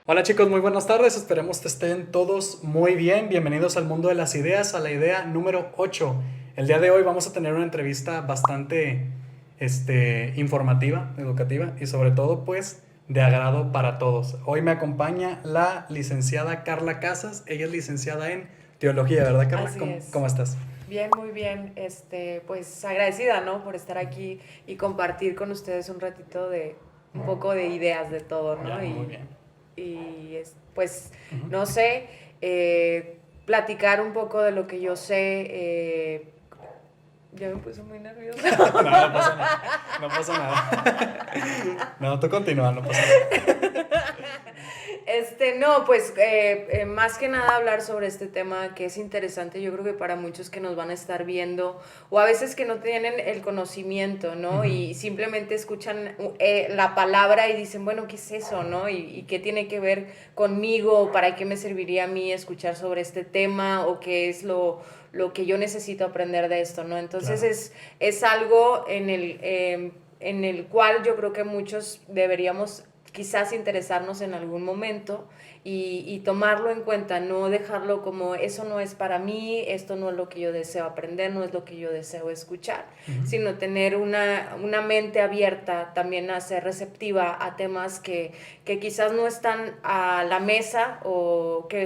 Hola chicos, muy buenas tardes, esperemos que estén todos muy bien. Bienvenidos al mundo de las ideas, a la idea número 8. El día de hoy vamos a tener una entrevista bastante informativa, educativa y sobre todo pues de agrado para todos. Hoy me acompaña la licenciada Carla Casas, ella es licenciada en teología, ¿verdad Carla? Así ¿Cómo es. estás? Bien, muy bien. Pues agradecida, ¿no? Por estar aquí y compartir con ustedes un ratito de un poco de ideas de todo, Ya, ¿no? muy bien. Pues, Ujú. no sé, platicar un poco de lo que yo sé. Ya me puse muy nerviosa. No, no pasa nada, no pasa nada. No, tú continúa, no pasa nada. No, pues más que nada hablar sobre este tema que es interesante, yo creo que para muchos que nos van a estar viendo o a veces que no tienen el conocimiento, ¿no? Ujú. Y simplemente escuchan la palabra y dicen, bueno, ¿qué es eso, no? Y qué tiene que ver conmigo, para qué me serviría a mí escuchar sobre este tema o qué es lo que yo necesito aprender de esto, ¿no? Entonces Claro. es algo en el cual yo creo que muchos deberíamos quizás interesarnos en algún momento y tomarlo en cuenta, no dejarlo como eso no es para mí, esto no es lo que yo deseo aprender, no es lo que yo deseo escuchar, Ujú. sino tener una mente abierta también a ser receptiva a temas que quizás no están a la mesa o que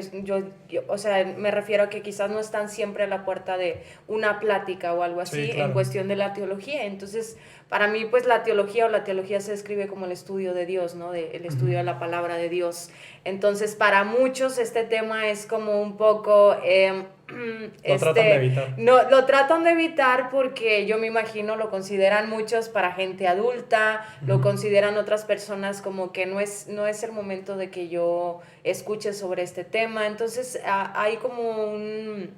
o sea, me refiero a que quizás no están siempre a la puerta de una plática o algo Sí, así en claro. cuestión de la teología. Entonces, para mí, pues la teología o la teología se describe como el estudio de Dios, ¿no? El Ujú. estudio de la palabra de Dios. Entonces, para muchos este tema es como un poco, Lo tratan de evitar. no, lo tratan de evitar porque yo me imagino lo consideran muchos para gente adulta, lo Ujú. consideran otras personas como que no es el momento de que yo escuche sobre este tema. Entonces, hay como un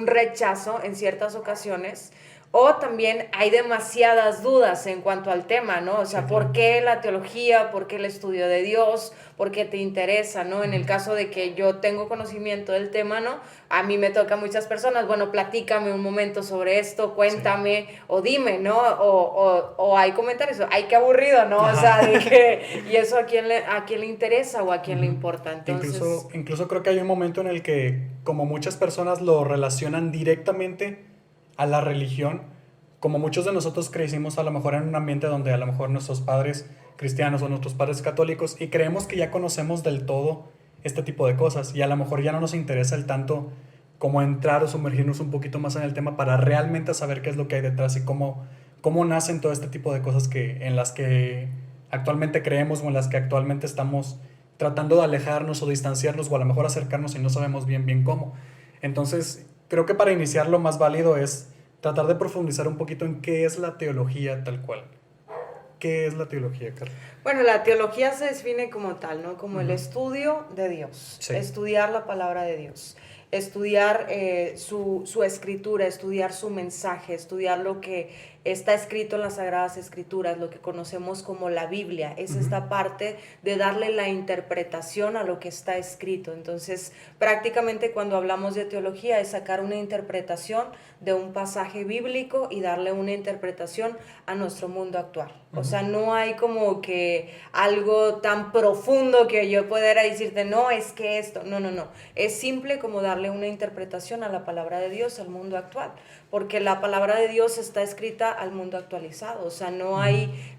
rechazo en ciertas ocasiones o también hay demasiadas dudas en cuanto al tema, ¿no? O Sí, sea, claro. ¿por qué la teología? ¿Por qué el estudio de Dios? ¿Por qué te interesa, no? En Ujú. el caso de que yo tengo conocimiento del tema, ¿no? A mí me toca a muchas personas, bueno, platícame un momento sobre esto, Sí. cuéntame o dime, ¿no? O hay comentarios, ay, qué aburrido, ¿no? O Ajá. sea, de que, ¿y eso a quién le interesa o a quién le Ujú. importa? Entonces, Incluso creo que hay un momento en el que, como muchas personas lo relacionan directamente a la religión, como muchos de nosotros crecimos a lo mejor en un ambiente donde a lo mejor nuestros padres cristianos o nuestros padres católicos y creemos que ya conocemos del todo este tipo de cosas y a lo mejor ya no nos interesa el tanto como entrar o sumergirnos un poquito más en el tema para realmente saber qué es lo que hay detrás y cómo nacen todo este tipo de cosas en las que actualmente creemos o en las que actualmente estamos tratando de alejarnos o distanciarnos o a lo mejor acercarnos y no sabemos bien cómo. Entonces, creo que para iniciar lo más válido es tratar de profundizar un poquito en qué es la teología tal cual. ¿Qué es la teología, Carla? bueno, la teología se define como tal, ¿no? Como el Ujú. estudio de Dios, Sí. estudiar la palabra de Dios, estudiar su escritura, estudiar su mensaje, estudiar lo que está escrito en las Sagradas Escrituras, lo que conocemos como la Biblia. Es Ujú. esta parte de darle la interpretación a lo que está escrito. Entonces, prácticamente cuando hablamos de teología es sacar una interpretación de un pasaje bíblico y darle una interpretación a nuestro mundo actual. O Ujú. sea, no hay como que algo tan profundo que yo pudiera decirte, no, es que esto, no, no, no. Es simple como darle una interpretación a la palabra de Dios al mundo actual, porque la palabra de Dios está escrita al mundo actualizado, o sea, Ujú.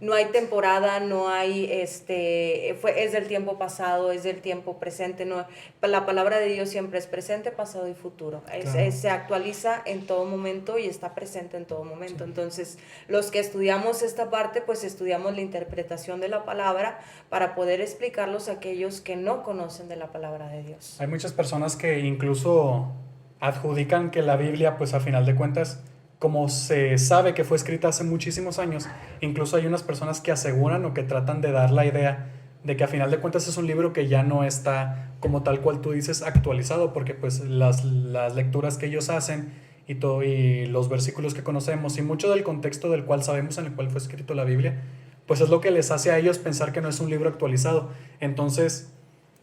no hay temporada, no hay, es del tiempo pasado, es del tiempo presente, no, la palabra de Dios siempre es presente, pasado y futuro, Claro. se actualiza en todo momento y está presente en todo Sí. momento. Entonces, los que estudiamos esta parte, pues estudiamos la interpretación de la palabra para poder explicarlos a aquellos que no conocen de la palabra de Dios. Hay muchas personas que incluso adjudican que la Biblia, pues a final de cuentas, como se sabe que fue escrita hace muchísimos años, incluso hay unas personas que aseguran o que tratan de dar la idea de que a final de cuentas es un libro que ya no está como tal cual tú dices actualizado, porque pues las lecturas que ellos hacen y todo y los versículos que conocemos y mucho del contexto del cual sabemos en el cual fue escrito la Biblia, pues es lo que les hace a ellos pensar que no es un libro actualizado. Entonces,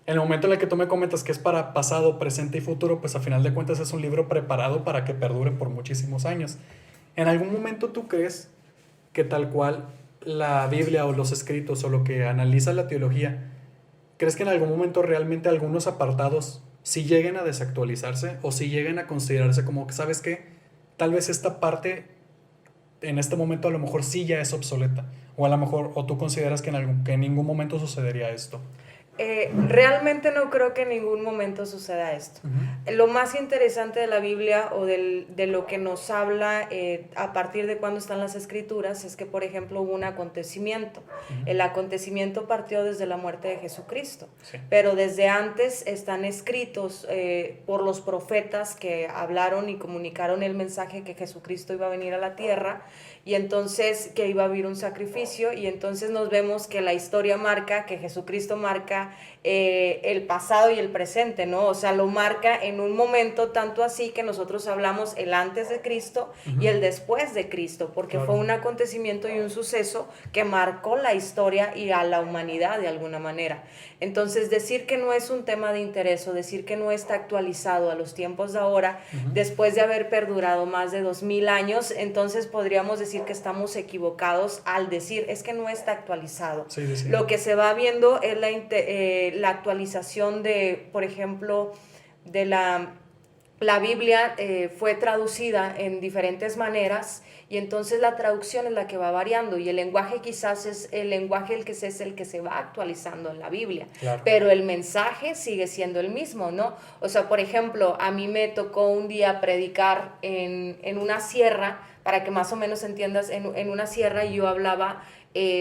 en el momento en el que tú me comentas que es para pasado, presente y futuro, pues a final de cuentas es un libro preparado para que perdure por muchísimos años. ¿En algún momento tú crees que tal cual la Biblia o los escritos o lo que analiza la teología, ¿crees que en algún momento realmente algunos apartados sí lleguen a desactualizarse o sí lleguen a considerarse como que, ¿sabes qué? Tal vez esta parte en este momento a lo mejor sí ya es obsoleta. O a lo mejor, o tú consideras que que en ningún momento sucedería esto. Realmente no creo que en ningún momento suceda esto. Uh-huh. Lo más interesante de la Biblia o de lo que nos habla a partir de cuando están las escrituras es que, por ejemplo, hubo un acontecimiento. Uh-huh. El acontecimiento partió desde la muerte de Jesucristo, Sí. pero desde antes están escritos por los profetas que hablaron y comunicaron el mensaje que Jesucristo iba a venir a la tierra y entonces que iba a haber un sacrificio, y entonces nos vemos que la historia marca, que Jesucristo marca el pasado y el presente, ¿no? O sea, lo marca en un momento tanto así que nosotros hablamos el antes de Cristo y el después de Cristo, porque Claro. fue un acontecimiento y un suceso que marcó la historia y a la humanidad de alguna manera. Entonces, decir que no es un tema de interés o decir que no está actualizado a los tiempos de ahora, después de haber perdurado más de 2000 años, entonces podríamos decir que estamos equivocados al decir es que no está actualizado. Sí, sí, sí. Lo que se va viendo es la actualización de, por ejemplo, de la Biblia fue traducida en diferentes maneras y entonces la traducción es la que va variando y el lenguaje quizás es el lenguaje el que se va actualizando en la Biblia, Claro. pero el mensaje sigue siendo el mismo, ¿no? O sea, por ejemplo, a mí me tocó un día predicar en una sierra, para que más o menos entiendas, en una sierra, y yo hablaba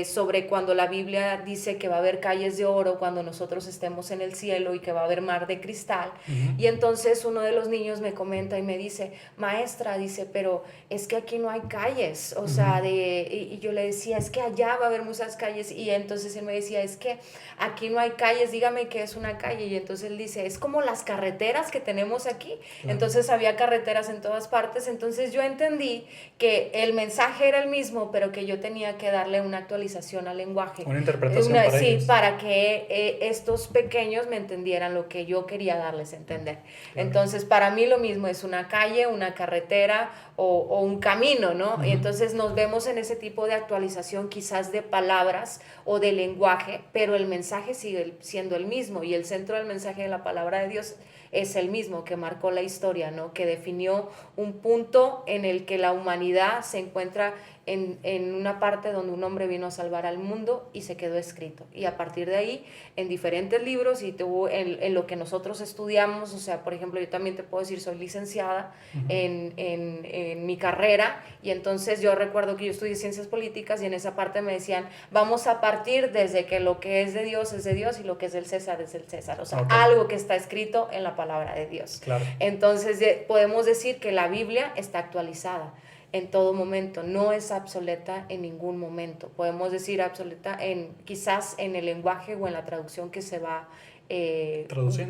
sobre cuando la Biblia dice que va a haber calles de oro cuando nosotros estemos en el cielo y que va a haber mar de cristal. Y entonces uno de los niños me comenta y me dice, maestra, dice, pero es que aquí no hay calles, o sea, y yo le decía, es que allá va a haber muchas calles, y entonces él me decía, es que aquí no hay calles, dígame qué es una calle, y entonces él dice, es como las carreteras que tenemos aquí. Entonces había carreteras en todas partes, entonces yo entendí que el mensaje era el mismo, pero que yo tenía que darle una actualización al lenguaje. Una interpretación para sí, ellos. para que estos pequeños me entendieran lo que yo quería darles a entender. Claro. Entonces, para mí lo mismo es una calle, una carretera o un camino, ¿no? Y entonces nos vemos en ese tipo de actualización quizás de palabras o de lenguaje, pero el mensaje sigue siendo el mismo y el centro del mensaje de la palabra de Dios es el mismo, que marcó la historia, ¿no? Que definió un punto en el que la humanidad se encuentra en una parte donde un hombre vino a salvar al mundo y se quedó escrito. Y a partir de ahí, en diferentes libros y en lo que nosotros estudiamos, o sea, por ejemplo, yo también te puedo decir, soy licenciada en mi carrera, y entonces yo recuerdo que yo estudié ciencias políticas y en esa parte me decían, vamos a partir desde que lo que es de Dios y lo que es del César es del César. O sea, algo que está escrito en la palabra de Dios. Claro. Entonces podemos decir que la Biblia está actualizada en todo momento, no es obsoleta en ningún momento. Podemos decir obsoleta quizás en el lenguaje o en la traducción que se va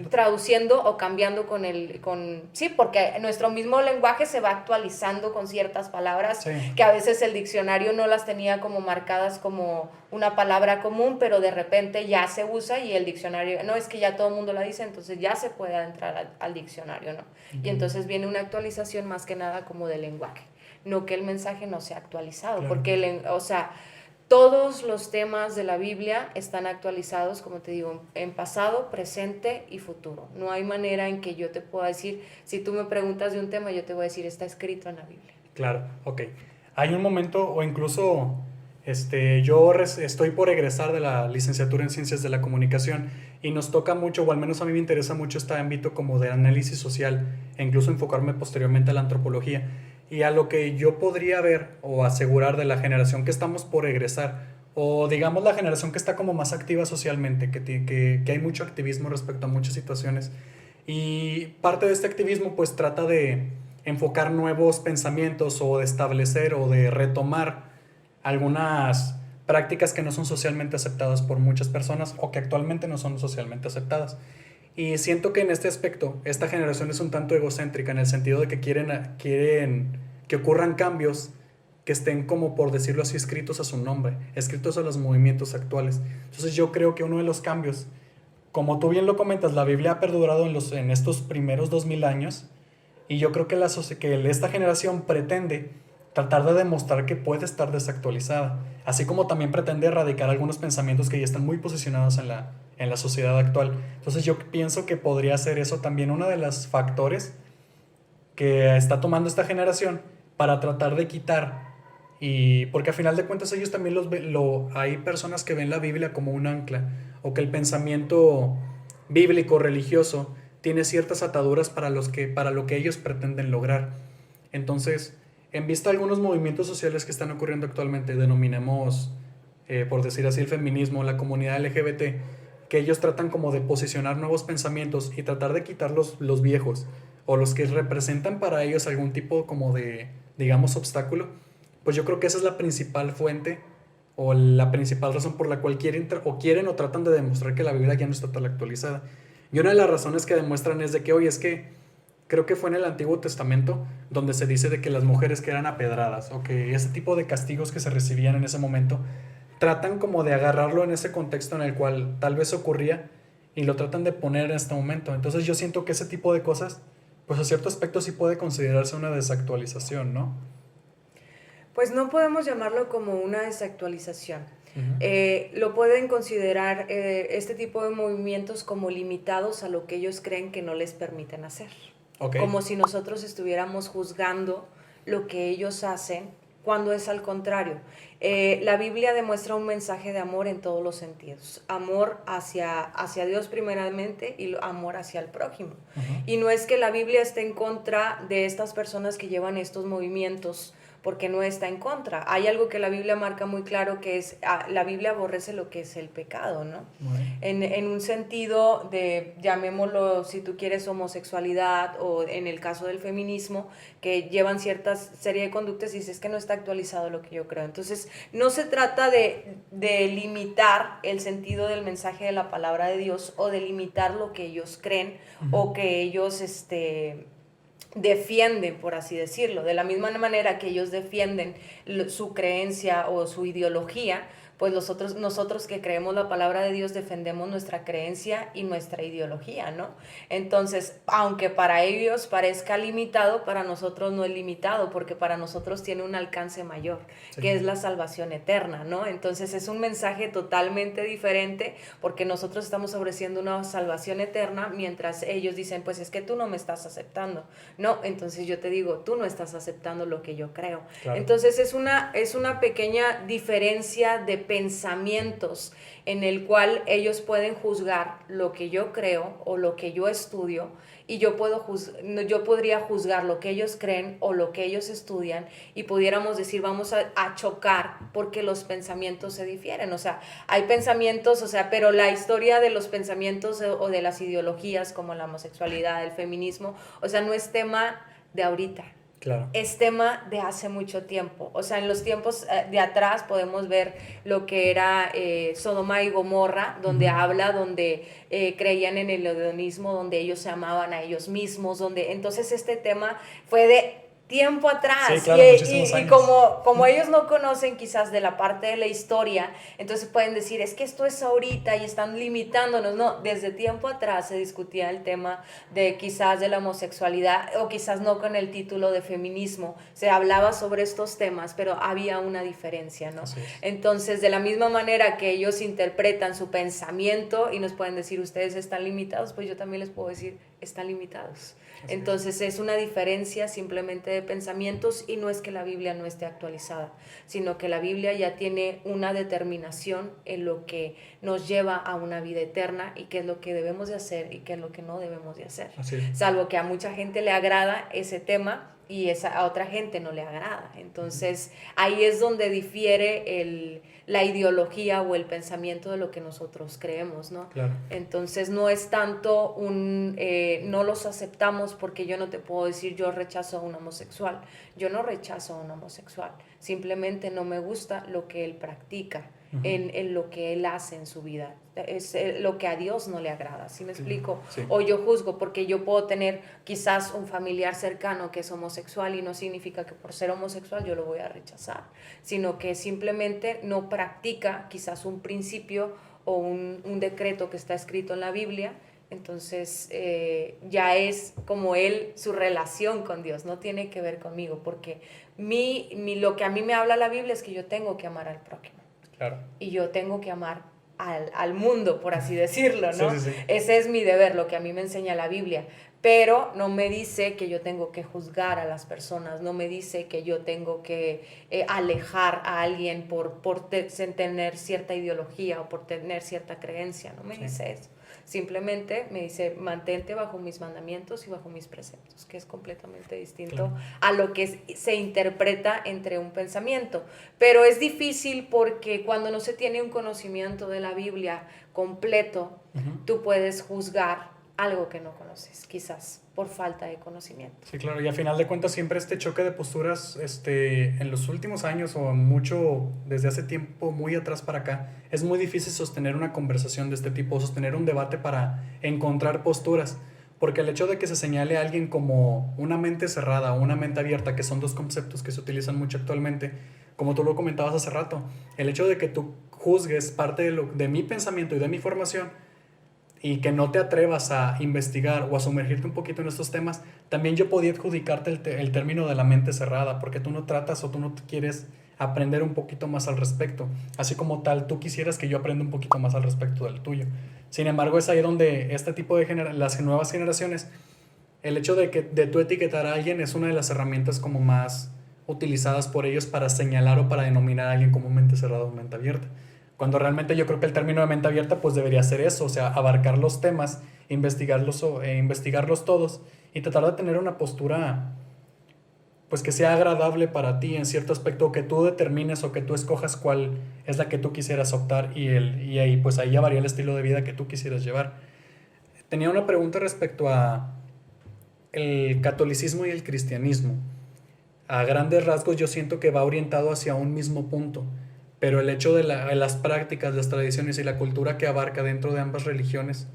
traduciendo o cambiando sí, porque nuestro mismo lenguaje se va actualizando con ciertas palabras, sí, que a veces el diccionario no las tenía como marcadas como una palabra común, pero de repente ya se usa y el diccionario, no, es que ya todo el mundo la dice, entonces ya se puede entrar al diccionario, ¿no? Y entonces viene una actualización más que nada como del lenguaje, no que el mensaje no sea actualizado, claro, porque todos los temas de la Biblia están actualizados, como te digo, en pasado, presente y futuro. No hay manera en que yo te pueda decir, si tú me preguntas de un tema, yo te voy a decir, está escrito en la Biblia. Claro, ok. Hay un momento, o incluso yo estoy por egresar de la licenciatura en Ciencias de la Comunicación y nos toca mucho, o al menos a mí me interesa mucho este ámbito como de análisis social e incluso enfocarme posteriormente a la antropología. Y a lo que yo podría ver o asegurar de la generación que estamos por egresar, o digamos la generación que está como más activa socialmente, que hay mucho activismo respecto a muchas situaciones. Y parte de este activismo pues trata de enfocar nuevos pensamientos o de establecer o de retomar algunas prácticas que no son socialmente aceptadas por muchas personas o que actualmente no son socialmente aceptadas. Y siento que en este aspecto, esta generación es un tanto egocéntrica en el sentido de que quieren que ocurran cambios que estén, como por decirlo así, escritos a su nombre, escritos a los movimientos actuales. Entonces yo creo que uno de los cambios, como tú bien lo comentas, la Biblia ha perdurado en estos primeros 2000 años, y yo creo que esta generación pretende tratar de demostrar que puede estar desactualizada, así como también pretende erradicar algunos pensamientos que ya están muy posicionados en la sociedad actual. Entonces yo pienso que podría ser eso también uno de los factores que está tomando esta generación para tratar de quitar. Y porque a final de cuentas ellos también hay personas que ven la Biblia como un ancla, o que el pensamiento bíblico religioso tiene ciertas ataduras para lo que ellos pretenden lograr. Entonces, en vista de algunos movimientos sociales que están ocurriendo actualmente, denominemos, por decir así, el feminismo, la comunidad LGBT, que ellos tratan como de posicionar nuevos pensamientos y tratar de quitar los viejos, o los que representan para ellos algún tipo como de, digamos, obstáculo. Pues yo creo que esa es la principal fuente o la principal razón por la cual quieren o tratan de demostrar que la Biblia ya no está tan actualizada. Y una de las razones que demuestran es de que, oye, es que creo que fue en el Antiguo Testamento donde se dice de que las mujeres que eran apedradas, o que ese tipo de castigos que se recibían en ese momento, tratan como de agarrarlo en ese contexto en el cual tal vez ocurría y lo tratan de poner en este momento. Entonces yo siento que ese tipo de cosas, pues a cierto aspecto sí puede considerarse una desactualización, ¿no? Pues no podemos llamarlo como una desactualización. Uh-huh. Lo pueden considerar este tipo de movimientos como limitados a lo que ellos creen que no les permiten hacer. Okay. Como si nosotros estuviéramos juzgando lo que ellos hacen, cuando es al contrario. La Biblia demuestra un mensaje de amor en todos los sentidos. Amor hacia Dios primeramente y amor hacia el prójimo. Uh-huh. Y no es que la Biblia esté en contra de estas personas que llevan estos movimientos, porque no está en contra. Hay algo que la Biblia marca muy claro, que es, la Biblia aborrece lo que es el pecado, ¿no? Bueno. En un sentido de, llamémoslo, si tú quieres, homosexualidad, o en el caso del feminismo, que llevan cierta serie de conductas y dices que no está actualizado lo que yo creo. Entonces, no se trata de limitar el sentido del mensaje de la palabra de Dios, o de limitar lo que ellos creen, uh-huh, o que ellos, defienden, por así decirlo. De la misma manera que ellos defienden su creencia o su ideología, pues nosotros que creemos la palabra de Dios defendemos nuestra creencia y nuestra ideología, ¿no? Entonces, aunque para ellos parezca limitado, para nosotros no es limitado, porque para nosotros tiene un alcance mayor, sí, que es la salvación eterna, ¿no? Entonces es un mensaje totalmente diferente, porque nosotros estamos ofreciendo una salvación eterna, mientras ellos dicen, pues es que tú no me estás aceptando. No, entonces yo te digo, tú no estás aceptando lo que yo creo. Claro. Entonces es una pequeña diferencia de pensamientos en el cual ellos pueden juzgar lo que yo creo o lo que yo estudio, y yo podría juzgar lo que ellos creen o lo que ellos estudian, y pudiéramos decir, vamos a chocar porque los pensamientos se difieren. O sea, hay pensamientos, o sea, pero la historia de los pensamientos o de las ideologías como la homosexualidad, el feminismo, o sea, no es tema de ahorita. Claro. Es tema de hace mucho tiempo. O sea, en los tiempos de atrás podemos ver lo que era Sodoma y Gomorra, donde uh-huh, habla, donde creían en el hedonismo, donde ellos se amaban a ellos mismos, donde entonces este tema fue de tiempo atrás. Sí, claro, y como ellos no conocen quizás de la parte de la historia, entonces pueden decir, es que esto es ahorita y están limitándonos. No, desde tiempo atrás se discutía el tema de quizás de la homosexualidad, o quizás no con el título de feminismo, se hablaba sobre estos temas, pero había una diferencia, ¿no? Entonces, de la misma manera que ellos interpretan su pensamiento y nos pueden decir, ustedes están limitados, pues yo también les puedo decir, están limitados. Entonces es una diferencia simplemente de pensamientos, y no es que la Biblia no esté actualizada, sino que la Biblia ya tiene una determinación en lo que nos lleva a una vida eterna, y qué es lo que debemos de hacer y qué es lo que no debemos de hacer. Salvo que a mucha gente le agrada ese tema y a otra gente no le agrada. Entonces ahí es donde difiere la ideología o el pensamiento de lo que nosotros creemos, ¿no? Claro. Entonces no es tanto no los aceptamos, porque yo no te puedo decir yo rechazo a un homosexual. Yo no rechazo a un homosexual, simplemente no me gusta lo que él practica, uh-huh, en lo que él hace en su vida. Es lo que a Dios no le agrada, ¿sí me explico? Sí. O yo juzgo, porque yo puedo tener quizás un familiar cercano que es homosexual, y no significa que por ser homosexual yo lo voy a rechazar, sino que simplemente no practica quizás un principio o un decreto que está escrito en la Biblia. Entonces ya es como su relación con Dios, no tiene que ver conmigo, porque lo que a mí me habla la Biblia es que yo tengo que amar al prójimo. Claro. Y yo tengo que amar al mundo, por así decirlo, ¿no? Sí, sí, sí. Ese es mi deber, lo que a mí me enseña la Biblia. Pero no me dice que yo tengo que juzgar a las personas, no me dice que yo tengo que alejar a alguien por tener cierta ideología o por tener cierta creencia, no me Sí. dice eso. Simplemente me dice, mantente bajo mis mandamientos y bajo mis preceptos, que es completamente distinto Claro. a lo que se interpreta entre un pensamiento. Pero es difícil porque cuando no se tiene un conocimiento de la Biblia completo, tú puedes juzgar algo que no conoces, quizás por falta de conocimiento. Sí, claro, y a final de cuentas siempre este choque de posturas, en los últimos años o mucho desde hace tiempo muy atrás para acá, es muy difícil sostener una conversación de este tipo, sostener un debate para encontrar posturas, porque el hecho de que se señale a alguien como una mente cerrada o una mente abierta, que son dos conceptos que se utilizan mucho actualmente, como tú lo comentabas hace rato, el hecho de que tú juzgues parte de mi pensamiento y de mi formación, y que no te atrevas a investigar o a sumergirte un poquito en estos temas, también yo podía adjudicarte el término de la mente cerrada, porque tú no tratas o tú no quieres aprender un poquito más al respecto, así como tal tú quisieras que yo aprenda un poquito más al respecto del tuyo. Sin embargo, es ahí donde este tipo de las nuevas generaciones, el hecho de tú etiquetar a alguien es una de las herramientas como más utilizadas por ellos para señalar o para denominar a alguien como mente cerrada o mente abierta. Cuando realmente yo creo que el término de mente abierta pues debería ser eso, o sea, abarcar los temas, investigarlos todos y tratar de tener una postura pues que sea agradable para ti en cierto aspecto, que tú determines o que tú escojas cuál es la que tú quisieras optar y ahí pues ahí ya varía el estilo de vida que tú quisieras llevar. Tenía una pregunta respecto a el catolicismo y el cristianismo. A grandes rasgos yo siento que va orientado hacia un mismo punto, pero el hecho de las prácticas, las tradiciones y la cultura que abarca dentro de ambas religiones,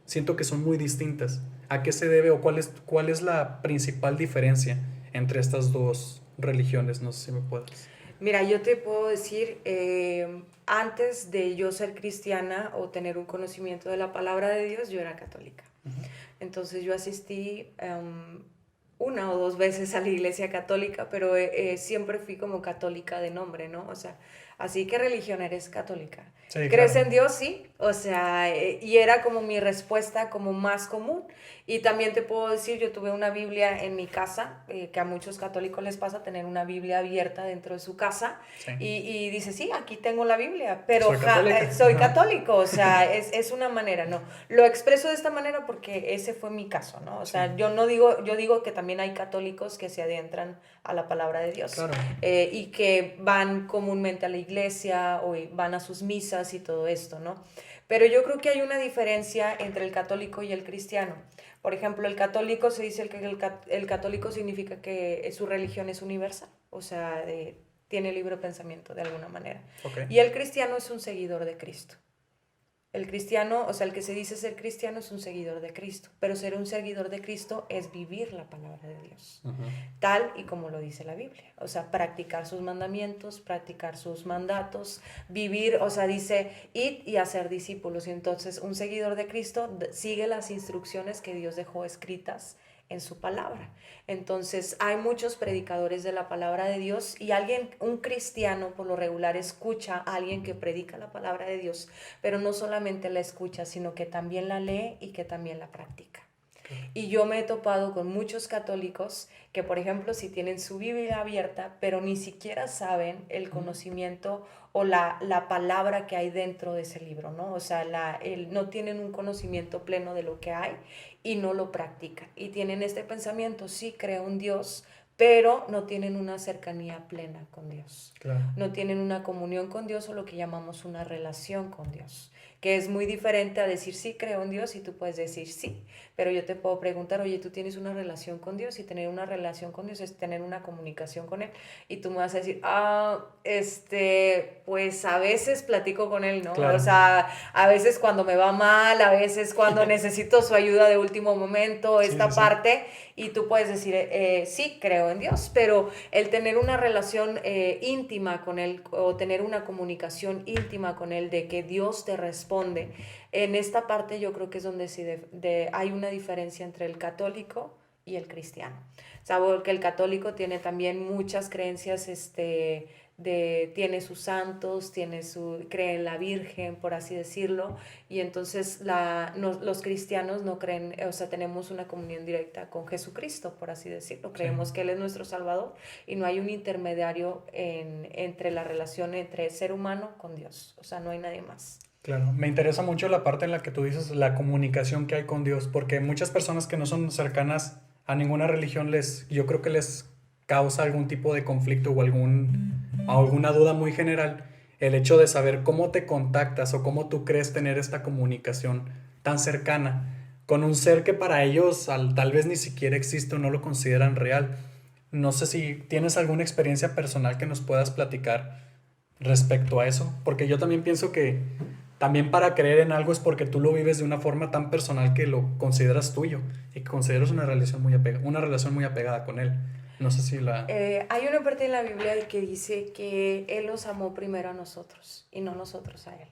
siento que son muy distintas. ¿A qué se debe o cuál es la principal diferencia entre estas dos religiones? No sé si me puedes. Mira, yo te puedo decir, antes de yo ser cristiana o tener un conocimiento de la palabra de Dios, yo era católica. Entonces yo asistí una o dos veces a la iglesia católica, pero siempre fui como católica de nombre, ¿no? O sea, así que religión eres católica. Sí, ¿Crees claro. en Dios? Sí. O sea, y era como mi respuesta como más común. Y también te puedo decir, yo tuve una Biblia en mi casa, que a muchos católicos les pasa tener una Biblia abierta dentro de su casa. Sí. Y dice, sí, aquí tengo la Biblia, pero Soy católica. soy Ajá. católico. O sea, es una manera, ¿no? Lo expreso de esta manera porque ese fue mi caso, ¿no? O Sí, sea, yo digo que también hay católicos que se adentran a la palabra de Dios claro. y que van comúnmente a la iglesia o van a sus misas y todo esto, ¿no? Pero yo creo que hay una diferencia entre el católico y el cristiano. Por ejemplo, el católico se dice que el católico significa que su religión es universal, o sea, tiene libre pensamiento de alguna manera. Ok. Y el cristiano es un seguidor de Cristo. El cristiano, o sea, el que se dice ser cristiano es un seguidor de Cristo, pero ser un seguidor de Cristo es vivir la palabra de Dios, tal y como lo dice la Biblia, o sea, practicar sus mandamientos, practicar sus mandatos, vivir, o sea, dice, id y hacer discípulos, y entonces un seguidor de Cristo sigue las instrucciones que Dios dejó escritas en su palabra. Entonces hay muchos predicadores de la palabra de Dios y un cristiano por lo regular escucha a alguien que predica la palabra de Dios, pero no solamente la escucha, sino que también la lee y que también la practica. Y yo me he topado con muchos católicos que, por ejemplo, si tienen su Biblia abierta, pero ni siquiera saben el conocimiento o la palabra que hay dentro de ese libro, ¿no? O sea, no tienen un conocimiento pleno de lo que hay y no lo practican. Y tienen este pensamiento, sí, creo en Dios, pero no tienen una cercanía plena con Dios. Claro. No tienen una comunión con Dios o lo que llamamos una relación con Dios, que es muy diferente a decir sí, creo en Dios y tú puedes decir sí, pero yo te puedo preguntar, oye, tú tienes una relación con Dios y tener una relación con Dios es tener una comunicación con Él y tú me vas a decir, pues a veces platico con Él, ¿no? Claro. O sea, a veces cuando me va mal, a veces cuando necesito su ayuda de último momento, esta Sí, sí, sí. parte, y tú puedes decir, sí, creo en Dios, pero el tener una relación íntima con Él o tener una comunicación íntima con Él de que Dios te responde, en esta parte yo creo que es donde hay una diferencia entre el católico y el cristiano. Sabo que el católico tiene también muchas creencias tiene sus santos, cree en la Virgen, por así decirlo, y entonces los cristianos no creen, o sea, tenemos una comunión directa con Jesucristo, por así decirlo, creemos Sí. que Él es nuestro Salvador y no hay un intermediario entre la relación entre el ser humano con Dios, o sea, no hay nadie más. Claro, me interesa mucho la parte en la que tú dices la comunicación que hay con Dios, porque muchas personas que no son cercanas a ninguna religión yo creo que les causa algún tipo de conflicto o alguna duda muy general el hecho de saber cómo te contactas o cómo tú crees tener esta comunicación tan cercana con un ser que para ellos tal vez ni siquiera existe o no lo consideran real. No sé si tienes alguna experiencia personal que nos puedas platicar respecto a eso, porque yo también pienso que también para creer en algo es porque tú lo vives de una forma tan personal que lo consideras tuyo y que consideras una relación muy apegada con él. No sé si la... Hay una parte en la Biblia que dice que Él nos amó primero a nosotros y no nosotros a Él.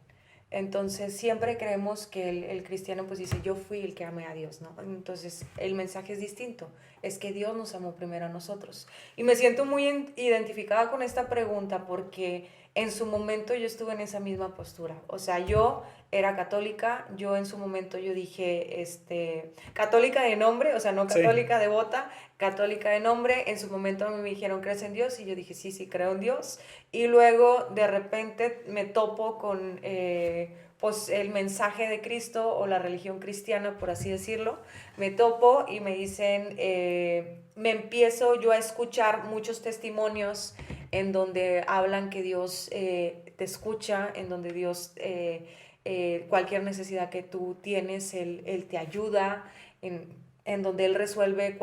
Entonces siempre creemos que el cristiano pues dice, yo fui el que amé a Dios, ¿no? Entonces el mensaje es distinto, es que Dios nos amó primero a nosotros. Y me siento muy identificada con esta pregunta porque en su momento yo estuve en esa misma postura. O sea, yo era católica, yo en su momento yo dije, católica de nombre, o sea, no Sí, católica devota, católica de nombre. En su momento a mí me dijeron, ¿crees en Dios? Y yo dije, sí, sí, creo en Dios. Y luego de repente me topo con pues el mensaje de Cristo o la religión cristiana, por así decirlo. Me topo y me dicen, me empiezo yo a escuchar muchos testimonios en donde hablan que Dios te escucha, en donde Dios, cualquier necesidad que tú tienes, Él te ayuda, en donde Él resuelve,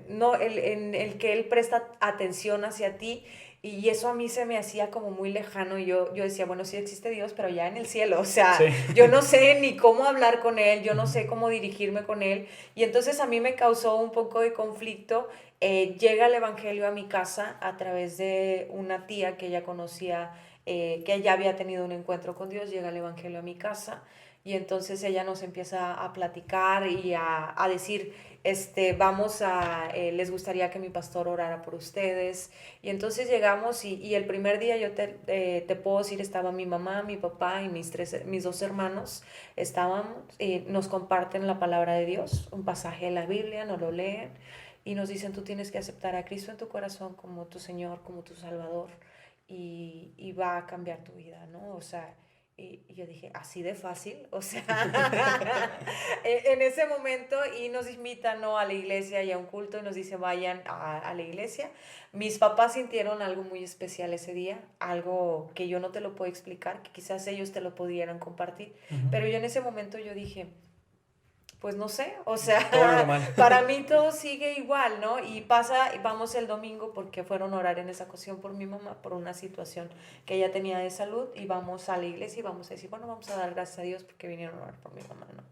no, en el que Él presta atención hacia ti. Y eso a mí se me hacía como muy lejano y yo decía, bueno, sí existe Dios, pero ya en el cielo, o sea, sí. yo no sé ni cómo hablar con Él, yo no Ujú. sé cómo dirigirme con Él. Y entonces a mí me causó un poco de conflicto. Llega el Evangelio a mi casa a través de una tía que ella conocía, que ella había tenido un encuentro con Dios, llega el Evangelio a mi casa y entonces ella nos empieza a platicar y a decir, les gustaría que mi pastor orara por ustedes. Y entonces llegamos y el primer día yo te puedo decir, estaba mi mamá, mi papá y mis dos hermanos, estábamos, nos comparten la palabra de Dios, un pasaje de la Biblia, nos lo leen y nos dicen, tú tienes que aceptar a Cristo en tu corazón como tu Señor, como tu Salvador y va a cambiar tu vida, ¿no? O sea, y yo dije, así de fácil, o sea, en ese momento y nos invitan, ¿no?, a la iglesia y a un culto y nos dice vayan a la iglesia. Mis papás sintieron algo muy especial ese día, algo que yo no te lo puedo explicar, que quizás ellos te lo pudieran compartir, Ujú. pero yo en ese momento yo dije, pues no sé, o sea, Todo normal. para mí todo sigue igual, ¿no? Y vamos el domingo porque fueron a orar en esa ocasión por mi mamá, por una situación que ella tenía de salud, y vamos a la iglesia y vamos a decir, bueno, vamos a dar gracias a Dios porque vinieron a orar por mi mamá, ¿no?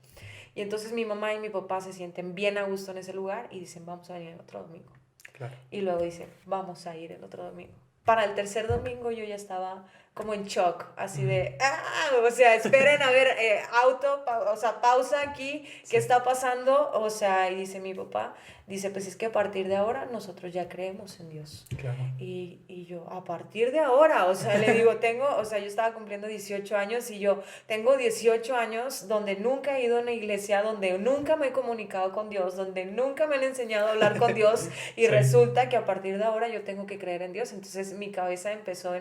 Y entonces mi mamá y mi papá se sienten bien a gusto en ese lugar y dicen, vamos a venir el otro domingo. Claro. Y luego dicen, vamos a ir el otro domingo. Para el tercer domingo yo ya estaba como en shock, así Ujú. de, o sea, esperen, a ver, o sea, pausa aquí, ¿qué Sí, está pasando? O sea, y dice mi papá, dice, pues es que a partir de ahora nosotros ya creemos en Dios. claro. Y yo, a partir de ahora, o sea, le digo, o sea, yo estaba cumpliendo 18 años y yo tengo 18 años donde nunca he ido a una iglesia, donde nunca me he comunicado con Dios, donde nunca me han enseñado a hablar con Dios y Sí, resulta que a partir de ahora yo tengo que creer en Dios. Entonces mi cabeza empezó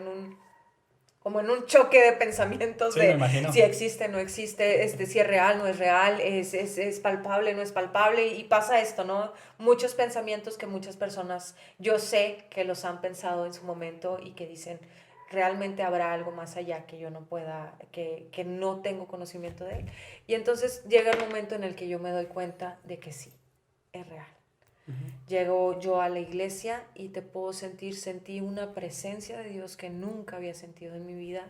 como en un choque de pensamientos sí, me de imagino. si existe, no existe, si es real, no es real, es palpable, no es palpable, y pasa esto, ¿no? Muchos pensamientos que muchas personas, yo sé que los han pensado en su momento y que dicen, realmente habrá algo más allá que yo no pueda, que no tengo conocimiento de él. Y entonces llega el momento en el que yo me doy cuenta de que sí, es real. Ujú. Llego yo a la iglesia y te puedo sentí una presencia de Dios que nunca había sentido en mi vida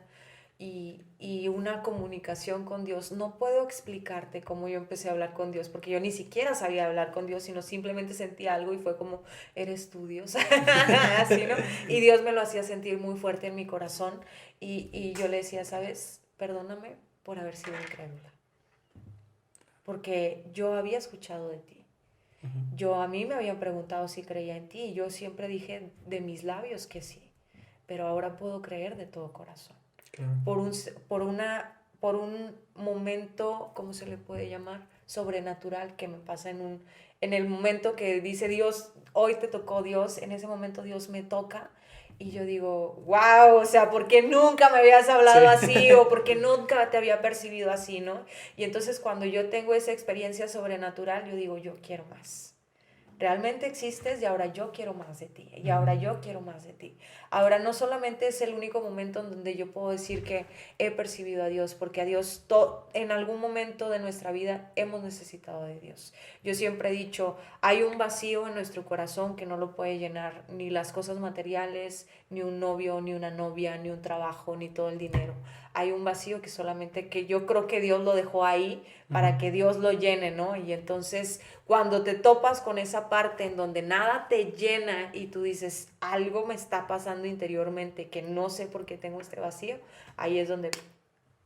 y una comunicación con Dios. No puedo explicarte cómo yo empecé a hablar con Dios, porque yo ni siquiera sabía hablar con Dios, sino simplemente sentí algo y fue como, eres tú, Dios, así, ¿no? Y Dios me lo hacía sentir muy fuerte en mi corazón y yo le decía, ¿sabes? Perdóname por haber sido incrédula, porque yo había escuchado de ti. Ujú. A mí me habían preguntado si creía en ti y yo siempre dije de mis labios que sí, pero ahora puedo creer de todo corazón. Claro. Por un momento, ¿cómo se le puede llamar? Sobrenatural que me pasa en el momento que dice Dios, hoy te tocó Dios, en ese momento Dios me toca y yo digo, wow, o sea, ¿por qué nunca me habías hablado así? O ¿por qué nunca te había percibido así, no? Y entonces cuando yo tengo esa experiencia sobrenatural, yo digo, yo quiero más. Realmente existes y ahora yo quiero más de ti. Y ahora yo quiero más de ti. Ahora no solamente es el único momento en donde yo puedo decir que he percibido a Dios, porque a Dios en algún momento de nuestra vida hemos necesitado de Dios. Yo siempre he dicho, hay un vacío en nuestro corazón que no lo puede llenar ni las cosas materiales, ni un novio, ni una novia, ni un trabajo, ni todo el dinero. Hay un vacío que solamente que yo creo que Dios lo dejó ahí para que Dios lo llene, ¿no? Y entonces cuando te topas con esa parte en donde nada te llena y tú dices, algo me está pasando interiormente que no sé por qué tengo este vacío, ahí es donde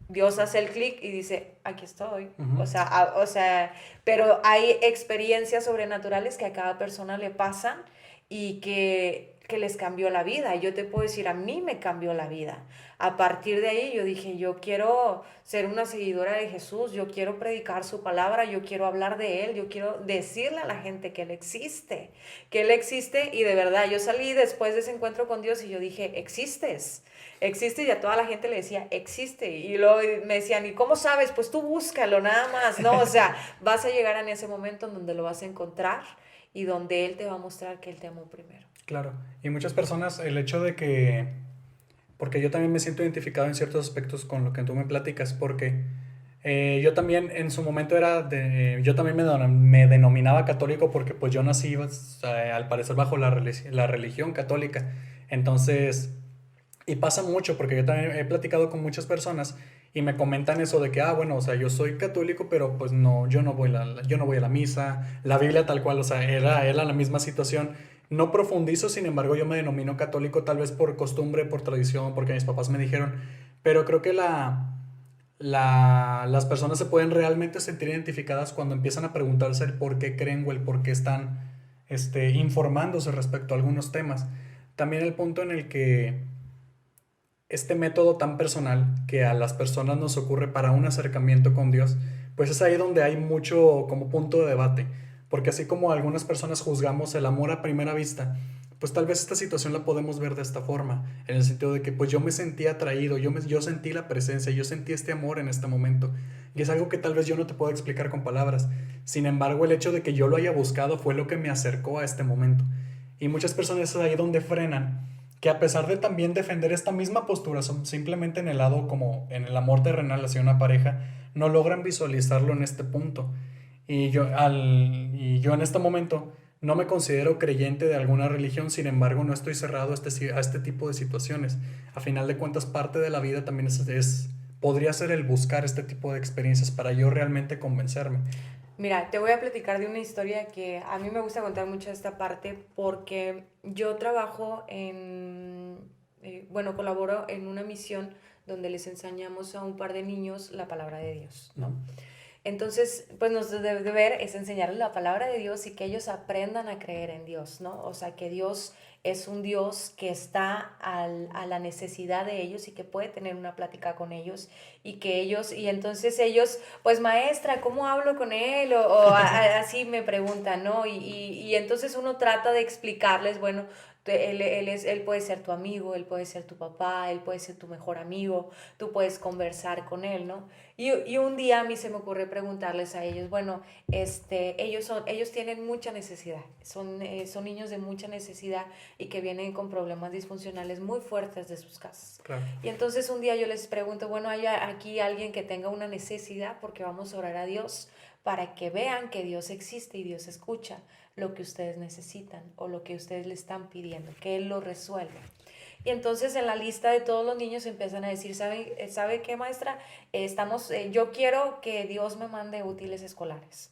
Dios hace el clic y dice, aquí estoy. O sea, pero hay experiencias sobrenaturales que a cada persona le pasan y que les cambió la vida. Yo te puedo decir, a mí me cambió la vida. A partir de ahí yo dije, yo quiero ser una seguidora de Jesús, yo quiero predicar su palabra, yo quiero hablar de Él, yo quiero decirle a la gente que Él existe y de verdad, yo salí después de ese encuentro con Dios y yo dije, existe y a toda la gente le decía, existe. Y luego me decían, ¿y cómo sabes? Pues tú búscalo nada más, ¿no? O sea, vas a llegar en ese momento en donde lo vas a encontrar y donde Él te va a mostrar que Él te amó primero. Claro. Y muchas personas, el hecho de que, porque yo también me siento identificado en ciertos aspectos con lo que tú me platicas, porque yo también en su momento yo también me denominaba católico porque pues yo nací al parecer bajo la religión católica. Entonces, y pasa mucho porque yo también he platicado con muchas personas y me comentan eso de que, bueno, o sea, yo soy católico, pero pues no, yo no voy a la misa, la Biblia tal cual, o sea, era la misma situación. No profundizo, sin embargo, yo me denomino católico tal vez por costumbre, por tradición, porque mis papás me dijeron, pero creo que las personas se pueden realmente sentir identificadas cuando empiezan a preguntarse el por qué creen o el por qué están informándose respecto a algunos temas. También el punto en el que este método tan personal que a las personas nos ocurre para un acercamiento con Dios, pues es ahí donde hay mucho como punto de debate, porque así como algunas personas juzgamos el amor a primera vista, pues tal vez esta situación la podemos ver de esta forma, en el sentido de que pues yo me sentí atraído, yo sentí la presencia, yo sentí este amor en este momento, y es algo que tal vez yo no te puedo explicar con palabras. Sin embargo, el hecho de que yo lo haya buscado fue lo que me acercó a este momento. Y muchas personas es ahí donde frenan, que a pesar de también defender esta misma postura, simplemente en el lado como en el amor terrenal hacia una pareja, no logran visualizarlo en este punto. Y yo en este momento no me considero creyente de alguna religión, sin embargo no estoy cerrado a este tipo de situaciones. A final de cuentas, parte de la vida también podría ser el buscar este tipo de experiencias para yo realmente convencerme. Mira, te voy a platicar de una historia que a mí me gusta contar mucho esta parte porque yo trabajo bueno, colaboro en una misión donde les enseñamos a un par de niños la palabra de Dios, ¿no? Entonces, pues nuestro deber es enseñarles la palabra de Dios y que ellos aprendan a creer en Dios, ¿no? O sea, que Dios es un Dios que está a la necesidad de ellos y que puede tener una plática con ellos y entonces ellos, pues maestra, ¿cómo hablo con él? Así me preguntan, ¿no? Y entonces uno trata de explicarles, bueno, él puede ser tu amigo, él puede ser tu papá, él puede ser tu mejor amigo, tú puedes conversar con él, ¿no? Y un día a mí se me ocurre preguntarles a ellos, bueno, ellos tienen mucha necesidad, son niños de mucha necesidad y que vienen con problemas disfuncionales muy fuertes de sus casas. Claro. Y entonces un día yo les pregunto, bueno, ¿hay aquí alguien que tenga una necesidad? Porque vamos a orar a Dios para que vean que Dios existe y Dios escucha lo que ustedes necesitan o lo que ustedes le están pidiendo, que Él lo resuelva. Y entonces en la lista de todos los niños empiezan a decir, ¿sabe qué, maestra? Yo quiero que Dios me mande útiles escolares.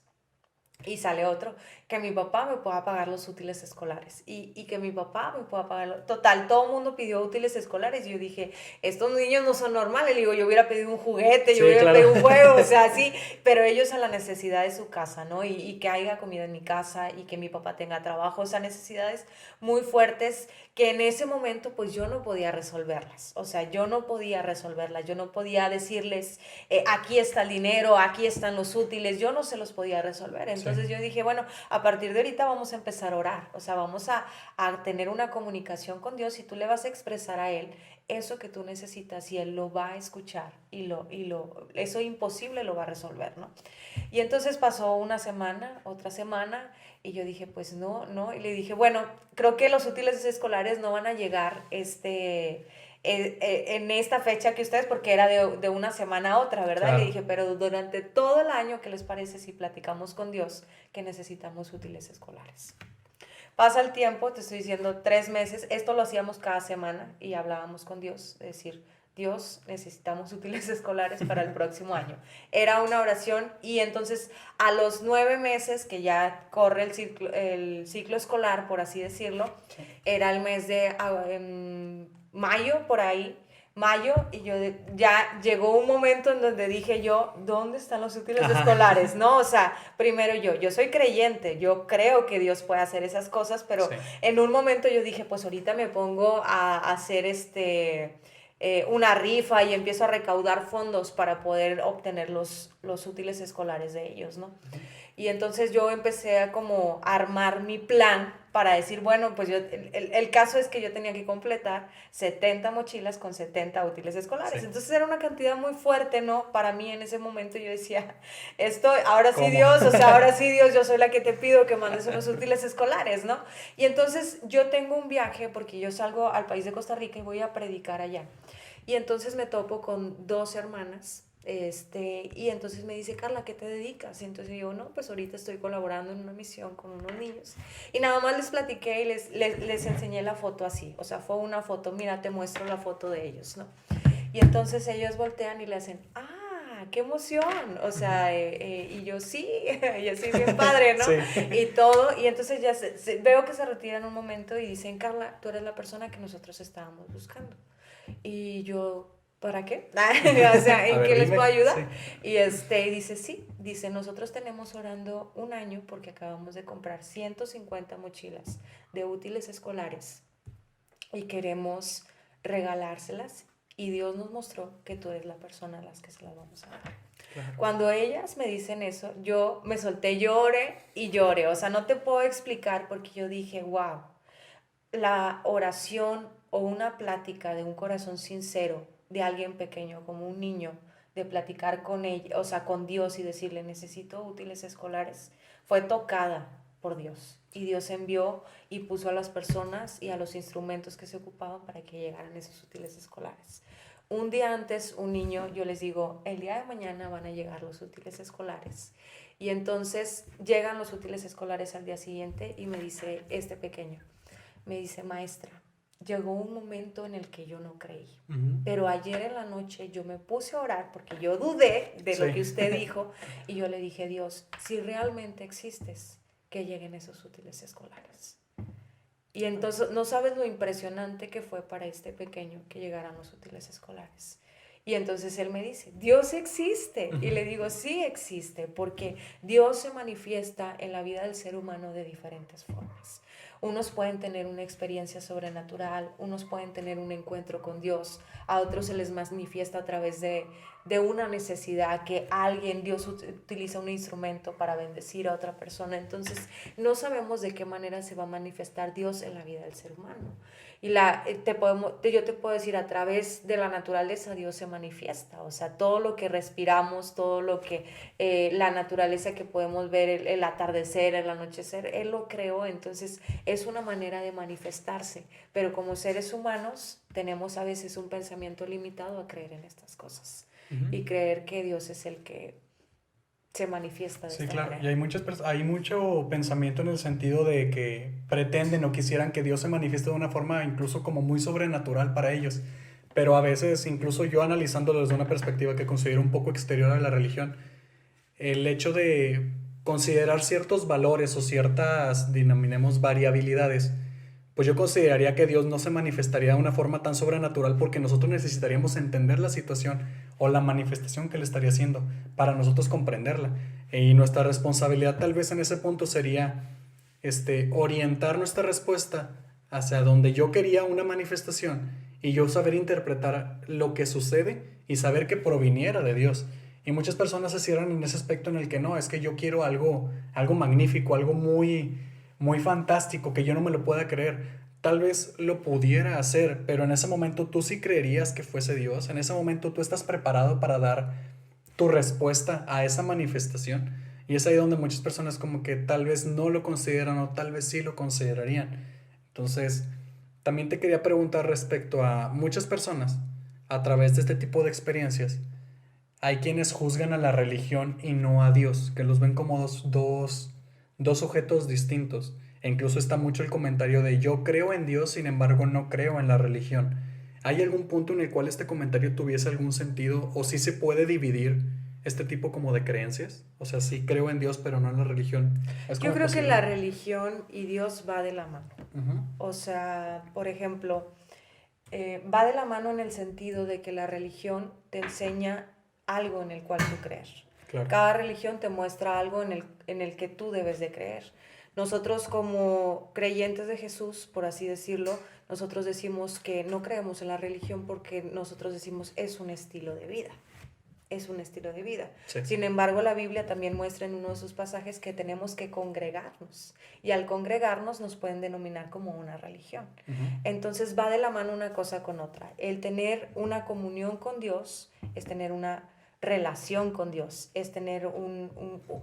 Y sale otro, que mi papá me pueda pagar los útiles escolares y que mi papá me pueda pagar. Total, todo el mundo pidió útiles escolares y yo dije, estos niños no son normales. Le digo, yo hubiera pedido un juguete, yo Sí, hubiera claro. pedido un juego, o sea, sí, pero ellos a la necesidad de su casa, ¿no? Y que haya comida en mi casa y que mi papá tenga trabajo, o sea, necesidades muy fuertes que en ese momento pues yo no podía resolverlas. O sea, yo no podía resolverlas, yo no podía decirles, aquí está el dinero, aquí están los útiles, yo no se los podía resolver. Sí, Entonces yo dije, bueno, a partir de ahorita vamos a empezar a orar, o sea, vamos a tener una comunicación con Dios y tú le vas a expresar a Él eso que tú necesitas y Él lo va a escuchar eso imposible lo va a resolver, ¿no? Y entonces pasó una semana, otra semana, y yo dije, pues no, no, y le dije, bueno, creo que los útiles escolares no van a llegar en esta fecha que ustedes, porque era de una semana a otra, ¿verdad? claro. Y le dije, pero durante todo el año, ¿qué les parece si platicamos con Dios que necesitamos útiles escolares? Pasa el tiempo, te estoy diciendo 3 meses, esto lo hacíamos cada semana y hablábamos con Dios, es decir, Dios, necesitamos útiles escolares para el próximo año. Era una oración y entonces a los 9 meses que ya corre el ciclo escolar, por así decirlo, era el mes de mayo, por ahí, mayo, y ya llegó un momento en donde dije yo, ¿dónde están los útiles Ajá. escolares? No, o sea, primero yo soy creyente, yo creo que Dios puede hacer esas cosas, pero Sí. en un momento yo dije, pues ahorita me pongo a hacer una rifa y empiezo a recaudar fondos para poder obtener los útiles escolares de ellos, ¿no? Y entonces yo empecé a como armar mi plan para decir, bueno, pues el caso es que yo tenía que completar 70 mochilas con 70 útiles escolares. Sí. Entonces era una cantidad muy fuerte, ¿no? Para mí en ese momento yo decía, ahora sí ¿Cómo? Dios, o sea, ahora sí Dios, yo soy la que te pido que mandes unos útiles escolares, ¿no? Y entonces yo tengo un viaje porque yo salgo al país de Costa Rica y voy a predicar allá. Y entonces me topo con 2 hermanas. Y entonces me dice, Carla, ¿qué te dedicas? Y entonces yo, no, pues ahorita estoy colaborando en una misión con unos niños. Y nada más les platiqué y les enseñé la foto así. O sea, fue una foto, mira, te muestro la foto de ellos, ¿no? Y entonces ellos voltean y le hacen, qué emoción, o sea, y yo sí, yo sí, bien padre, ¿no? Sí. Y todo, y entonces ya veo que se retiran un momento y dicen, Carla, tú eres la persona que nosotros estábamos buscando. Y yo, ¿para qué? O sea, ¿en A ver, qué les dime. puedo ayudar? Sí. Y dice, sí, dice, nosotros tenemos orando un año porque acabamos de comprar 150 mochilas de útiles escolares y queremos regalárselas y Dios nos mostró que tú eres la persona a las que se las vamos a dar. Claro. Cuando ellas me dicen eso, yo me solté, lloré y lloré, o sea, no te puedo explicar porque yo dije, wow, la oración o una plática de un corazón sincero de alguien pequeño, como un niño, de platicar con ella, o sea, con Dios y decirle, necesito útiles escolares, fue tocada por Dios. Y Dios envió y puso a las personas y a los instrumentos que se ocupaban para que llegaran esos útiles escolares. Un día antes, un niño, yo les digo, el día de mañana van a llegar los útiles escolares. Y entonces llegan los útiles escolares al día siguiente y me dice este pequeño, me dice, maestra, llegó un momento en el que yo no creí, pero ayer en la noche yo me puse a orar porque yo dudé de lo que usted dijo y yo le dije, Dios, si realmente existes, que lleguen esos útiles escolares. Y entonces no sabes lo impresionante que fue para este pequeño que llegaran los útiles escolares. Y entonces él me dice, Dios existe. Y le digo, sí existe, porque Dios se manifiesta en la vida del ser humano de diferentes formas. Unos pueden tener una experiencia sobrenatural, unos pueden tener un encuentro con Dios, a otros se les manifiesta a través de una necesidad que Dios utiliza un instrumento para bendecir a otra persona. Entonces, no sabemos de qué manera se va a manifestar Dios en la vida del ser humano. Y yo te puedo decir, a través de la naturaleza Dios se manifiesta. O sea, todo lo que respiramos, todo lo que la naturaleza que podemos ver, el atardecer, el anochecer, Él lo creó. Entonces, es una manera de manifestarse. Pero como seres humanos, tenemos a veces un pensamiento limitado a creer en estas cosas. Y creer que Dios es el que se manifiesta de esta claro. manera. Y hay mucho pensamiento en el sentido de que pretenden o quisieran que Dios se manifieste de una forma incluso como muy sobrenatural para ellos. Pero a veces, incluso yo analizándolo desde una perspectiva que considero un poco exterior a la religión, el hecho de considerar ciertos valores o ciertas, denominemos, variabilidades, pues yo consideraría que Dios no se manifestaría de una forma tan sobrenatural porque nosotros necesitaríamos entender la situación o la manifestación que Él estaría haciendo para nosotros comprenderla. Y nuestra responsabilidad tal vez en ese punto sería orientar nuestra respuesta hacia donde yo quería una manifestación y yo saber interpretar lo que sucede y saber que proviniera de Dios. Y muchas personas se cierran en ese aspecto en el que no, es que yo quiero algo magnífico, algo muy, muy fantástico, que yo no me lo pueda creer. Tal vez lo pudiera hacer, pero en ese momento tú sí creerías que fuese Dios. En ese momento tú estás preparado para dar tu respuesta a esa manifestación. Y es ahí donde muchas personas como que tal vez no lo consideran o tal vez sí lo considerarían. Entonces, también te quería preguntar respecto a muchas personas a través de este tipo de experiencias. Hay quienes juzgan a la religión y no a Dios, que los ven como dos sujetos distintos. E incluso está mucho el comentario de yo creo en Dios, sin embargo no creo en la religión. ¿Hay algún punto en el cual este comentario tuviese algún sentido o si se puede dividir este tipo como de creencias? O sea, sí creo en Dios, pero no en la religión. ¿Es Yo como creo que posible? la religión y Dios va de la mano. Ujú, O sea, por ejemplo, va de la mano en el sentido de que la religión te enseña algo en el cual tú creer. claro. Cada religión te muestra algo en el que tú debes de creer. Nosotros como creyentes de Jesús, por así decirlo, nosotros decimos que no creemos en la religión porque nosotros decimos es un estilo de vida. Es un estilo de vida. Sí. Sin embargo, la Biblia también muestra en uno de sus pasajes que tenemos que congregarnos y al congregarnos nos pueden denominar como una religión. Ujú, Entonces va de la mano una cosa con otra. El tener una comunión con Dios es tener una relación con Dios, es tener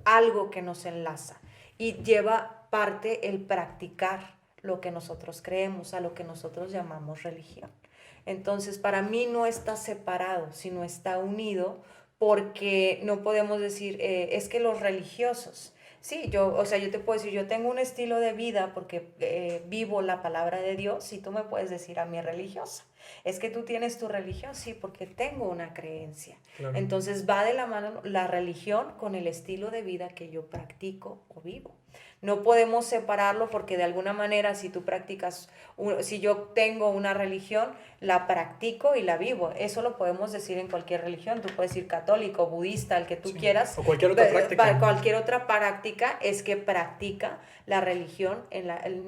algo que nos enlaza y lleva parte el practicar lo que nosotros creemos, a lo que nosotros llamamos religión. Entonces, para mí no está separado, sino está unido porque no podemos decir, es que los religiosos, sí, o sea, yo te puedo decir, yo tengo un estilo de vida porque vivo la palabra de Dios y tú me puedes decir a mí religiosa. Es que tú tienes tu religión, sí, porque tengo una creencia. claro. Entonces va de la mano la religión con el estilo de vida que yo practico o vivo. No podemos separarlo porque de alguna manera si tú practicas, si yo tengo una religión, la practico y la vivo. Eso lo podemos decir en cualquier religión. Tú puedes decir católico, budista, el que tú Sí. quieras. O cualquier otra práctica. Cualquier otra práctica es que practica la religión,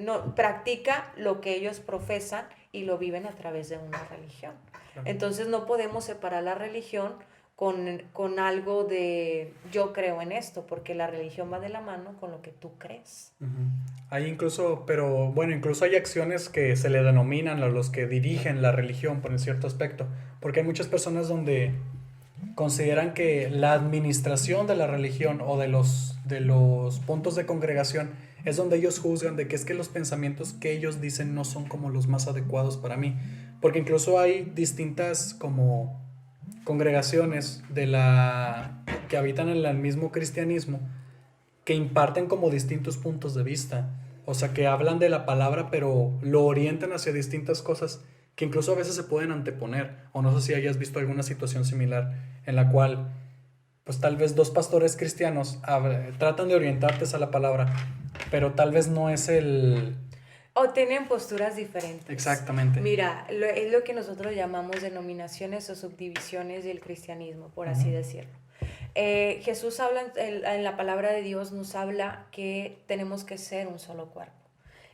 no, practica lo que ellos profesan y lo viven a través de una religión. Claro. Entonces no podemos separar la religión con algo de yo creo en esto, porque la religión va de la mano con lo que tú crees. Ujú. Hay incluso, pero bueno, incluso hay acciones que se le denominan a los que dirigen la religión por un cierto aspecto, porque hay muchas personas donde consideran que la administración de la religión o de los puntos de congregación es donde ellos juzgan de que es que los pensamientos que ellos dicen no son como los más adecuados para mí, porque incluso hay distintas como congregaciones que habitan en el mismo cristianismo que imparten como distintos puntos de vista. O sea, que hablan de la palabra, pero lo orientan hacia distintas cosas que incluso a veces se pueden anteponer. O no sé si hayas visto alguna situación similar en la cual, pues tal vez dos pastores cristianos tratan de orientarte a la palabra, pero tal vez no es el... O tienen posturas diferentes. Exactamente. Mira, es lo que nosotros llamamos denominaciones o subdivisiones del cristianismo, por así decirlo. Jesús habla en la palabra de Dios, nos habla que tenemos que ser un solo cuerpo.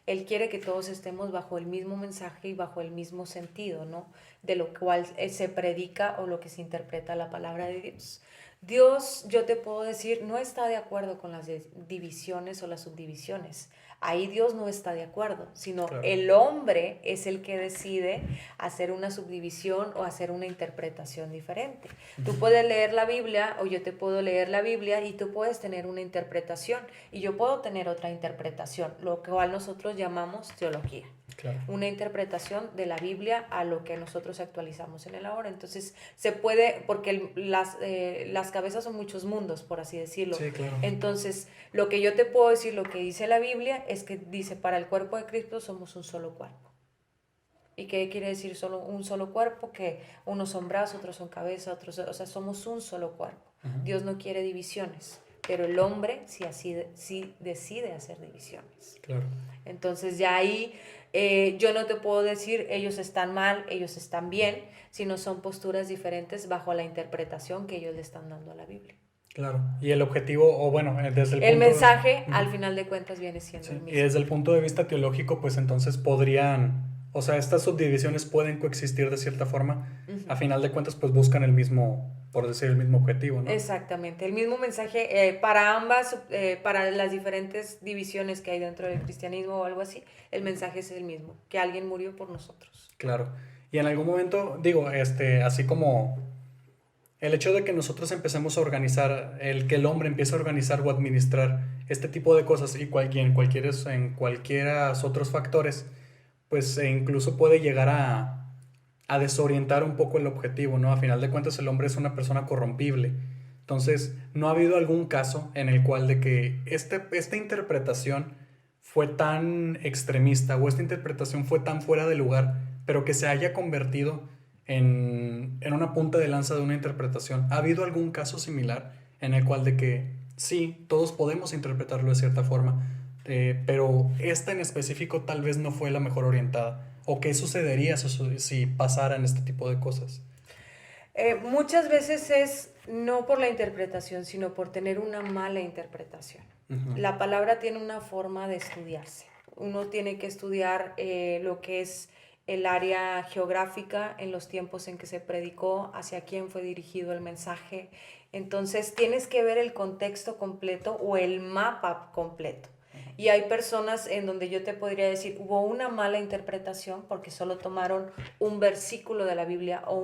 Él quiere que todos estemos bajo el mismo mensaje y bajo el mismo sentido, ¿no? De lo cual se predica o lo que se interpreta la palabra de Dios. Dios, yo te puedo decir, no está de acuerdo con las divisiones o las subdivisiones. Ahí Dios no está de acuerdo, sino Claro. el hombre es el que decide hacer una subdivisión o hacer una interpretación diferente. Tú puedes leer la Biblia o yo te puedo leer la Biblia y tú puedes tener una interpretación y yo puedo tener otra interpretación, lo cual nosotros llamamos teología. Claro. Una interpretación de la Biblia a lo que nosotros actualizamos en el ahora. Entonces se puede, porque las cabezas son muchos mundos, por así decirlo. Sí, claro. Entonces lo que yo te puedo decir, lo que dice la Biblia es que dice, para el cuerpo de Cristo somos un solo cuerpo. ¿Y qué quiere decir solo un solo cuerpo? Que unos son brazos, otros son cabeza, otros, o sea, somos un solo cuerpo. Dios no quiere divisiones. pero el hombre sí decide hacer divisiones. Claro. Entonces ya ahí yo no te puedo decir ellos están mal, ellos están bien, sino son posturas diferentes bajo la interpretación que ellos le están dando a la Biblia. Claro. Y el objetivo, o bueno, desde el El punto... mensaje, Ujú. al final de cuentas, viene siendo Sí, el y mismo. desde el punto de vista teológico, pues entonces podrían, o sea, estas subdivisiones pueden coexistir de cierta forma. A final de cuentas, pues buscan el mismo, por decir, el mismo objetivo, ¿no? Exactamente, el mismo mensaje para ambas, para las diferentes divisiones que hay dentro del cristianismo o algo así, el mensaje es el mismo, que alguien murió por nosotros. Claro. Y en algún momento, digo, así como el hecho de que nosotros empecemos a organizar, el que el hombre empiece a organizar o administrar este tipo de cosas y en cualquiera otros factores, pues incluso puede llegar a desorientar un poco el objetivo, ¿no? A final de cuentas el hombre es una persona corrompible. Entonces, ¿no ha habido algún caso en el cual de que esta interpretación fue tan extremista o esta interpretación fue tan fuera de lugar, pero que se haya convertido en una punta de lanza de una interpretación? ¿Ha habido algún caso similar en el cual de que sí, todos podemos interpretarlo de cierta forma, pero esta en específico tal vez no fue la mejor orientada? ¿O qué sucedería si pasaran este tipo de cosas? Muchas veces es no por la interpretación, sino por tener una mala interpretación. Ujú. La palabra tiene una forma de estudiarse. Uno tiene que estudiar lo que es el área geográfica en los tiempos en que se predicó, hacia quién fue dirigido el mensaje. Entonces tienes que ver el contexto completo o el mapa completo. Y hay personas en donde yo te podría decir, hubo una mala interpretación porque solo tomaron un versículo de la Biblia o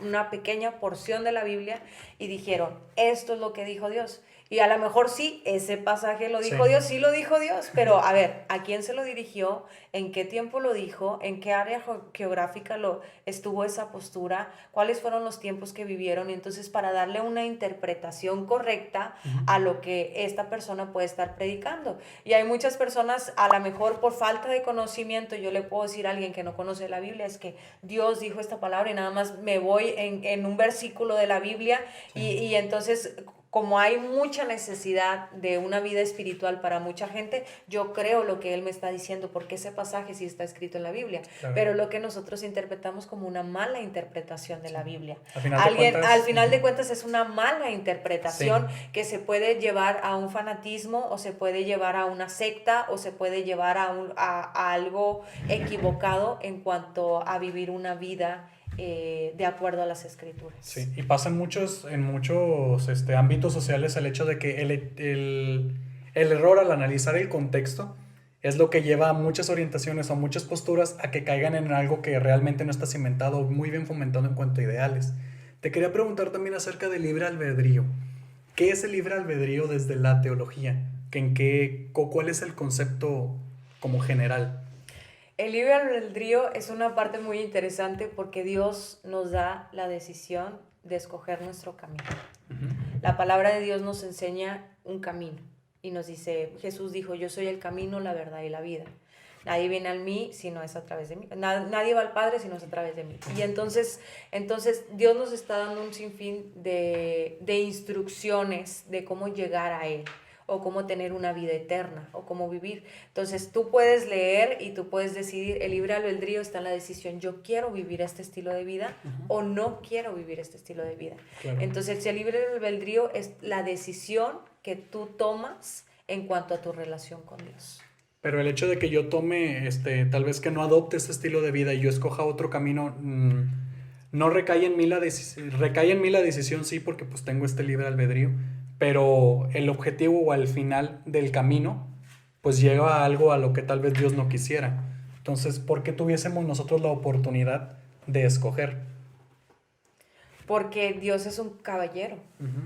una pequeña porción de la Biblia y dijeron, esto es lo que dijo Dios. Y a lo mejor sí, ese pasaje lo dijo Sí. Dios, sí lo dijo Dios, pero a ver, ¿a quién se lo dirigió? ¿En qué tiempo lo dijo? ¿En qué área geográfica estuvo esa postura? ¿Cuáles fueron los tiempos que vivieron? Y entonces para darle una interpretación correcta a lo que esta persona puede estar predicando. Y hay muchas personas, a lo mejor por falta de conocimiento, yo le puedo decir a alguien que no conoce la Biblia, es que Dios dijo esta palabra y nada más me voy en un versículo de la Biblia y entonces como hay mucha necesidad de una vida espiritual para mucha gente, yo creo lo que él me está diciendo, porque ese pasaje sí está escrito en la Biblia, Claro. pero lo que nosotros interpretamos como una mala interpretación de la Biblia. Al final De cuentas es una mala interpretación que se puede llevar a un fanatismo o se puede llevar a una secta o se puede llevar a algo equivocado en cuanto a vivir una vida de acuerdo a las escrituras. Sí, y pasa en muchos ámbitos sociales el hecho de que el error al analizar el contexto es lo que lleva a muchas orientaciones o muchas posturas a que caigan en algo que realmente no está cimentado o muy bien fomentado en cuanto a ideales. Te quería preguntar también acerca del libre albedrío. ¿Qué es el libre albedrío desde la teología? ¿Cuál es el concepto como general? El libre albedrío es una parte muy interesante porque Dios nos da la decisión de escoger nuestro camino. La palabra de Dios nos enseña un camino y nos dice, Jesús dijo, yo soy el camino, la verdad y la vida. Nadie viene a mí si no es a través de mí. Nadie va al Padre si no es a través de mí. Y entonces Dios nos está dando un sinfín de instrucciones de cómo llegar a Él, o cómo tener una vida eterna, o cómo vivir. Entonces tú puedes leer y tú puedes decidir, el libre albedrío está en la decisión, yo quiero vivir este estilo de vida o no quiero vivir este estilo de vida. Claro. Entonces el libre albedrío es la decisión que tú tomas en cuanto a tu relación con Dios. Pero el hecho de que yo tome, tal vez que no adopte este estilo de vida y yo escoja otro camino, no recae en mí la decisión, sí, porque pues tengo este libre albedrío, pero el objetivo o al final del camino, pues lleva a algo a lo que tal vez Dios no quisiera. Entonces, ¿por qué tuviésemos nosotros la oportunidad de escoger? Porque Dios es un caballero.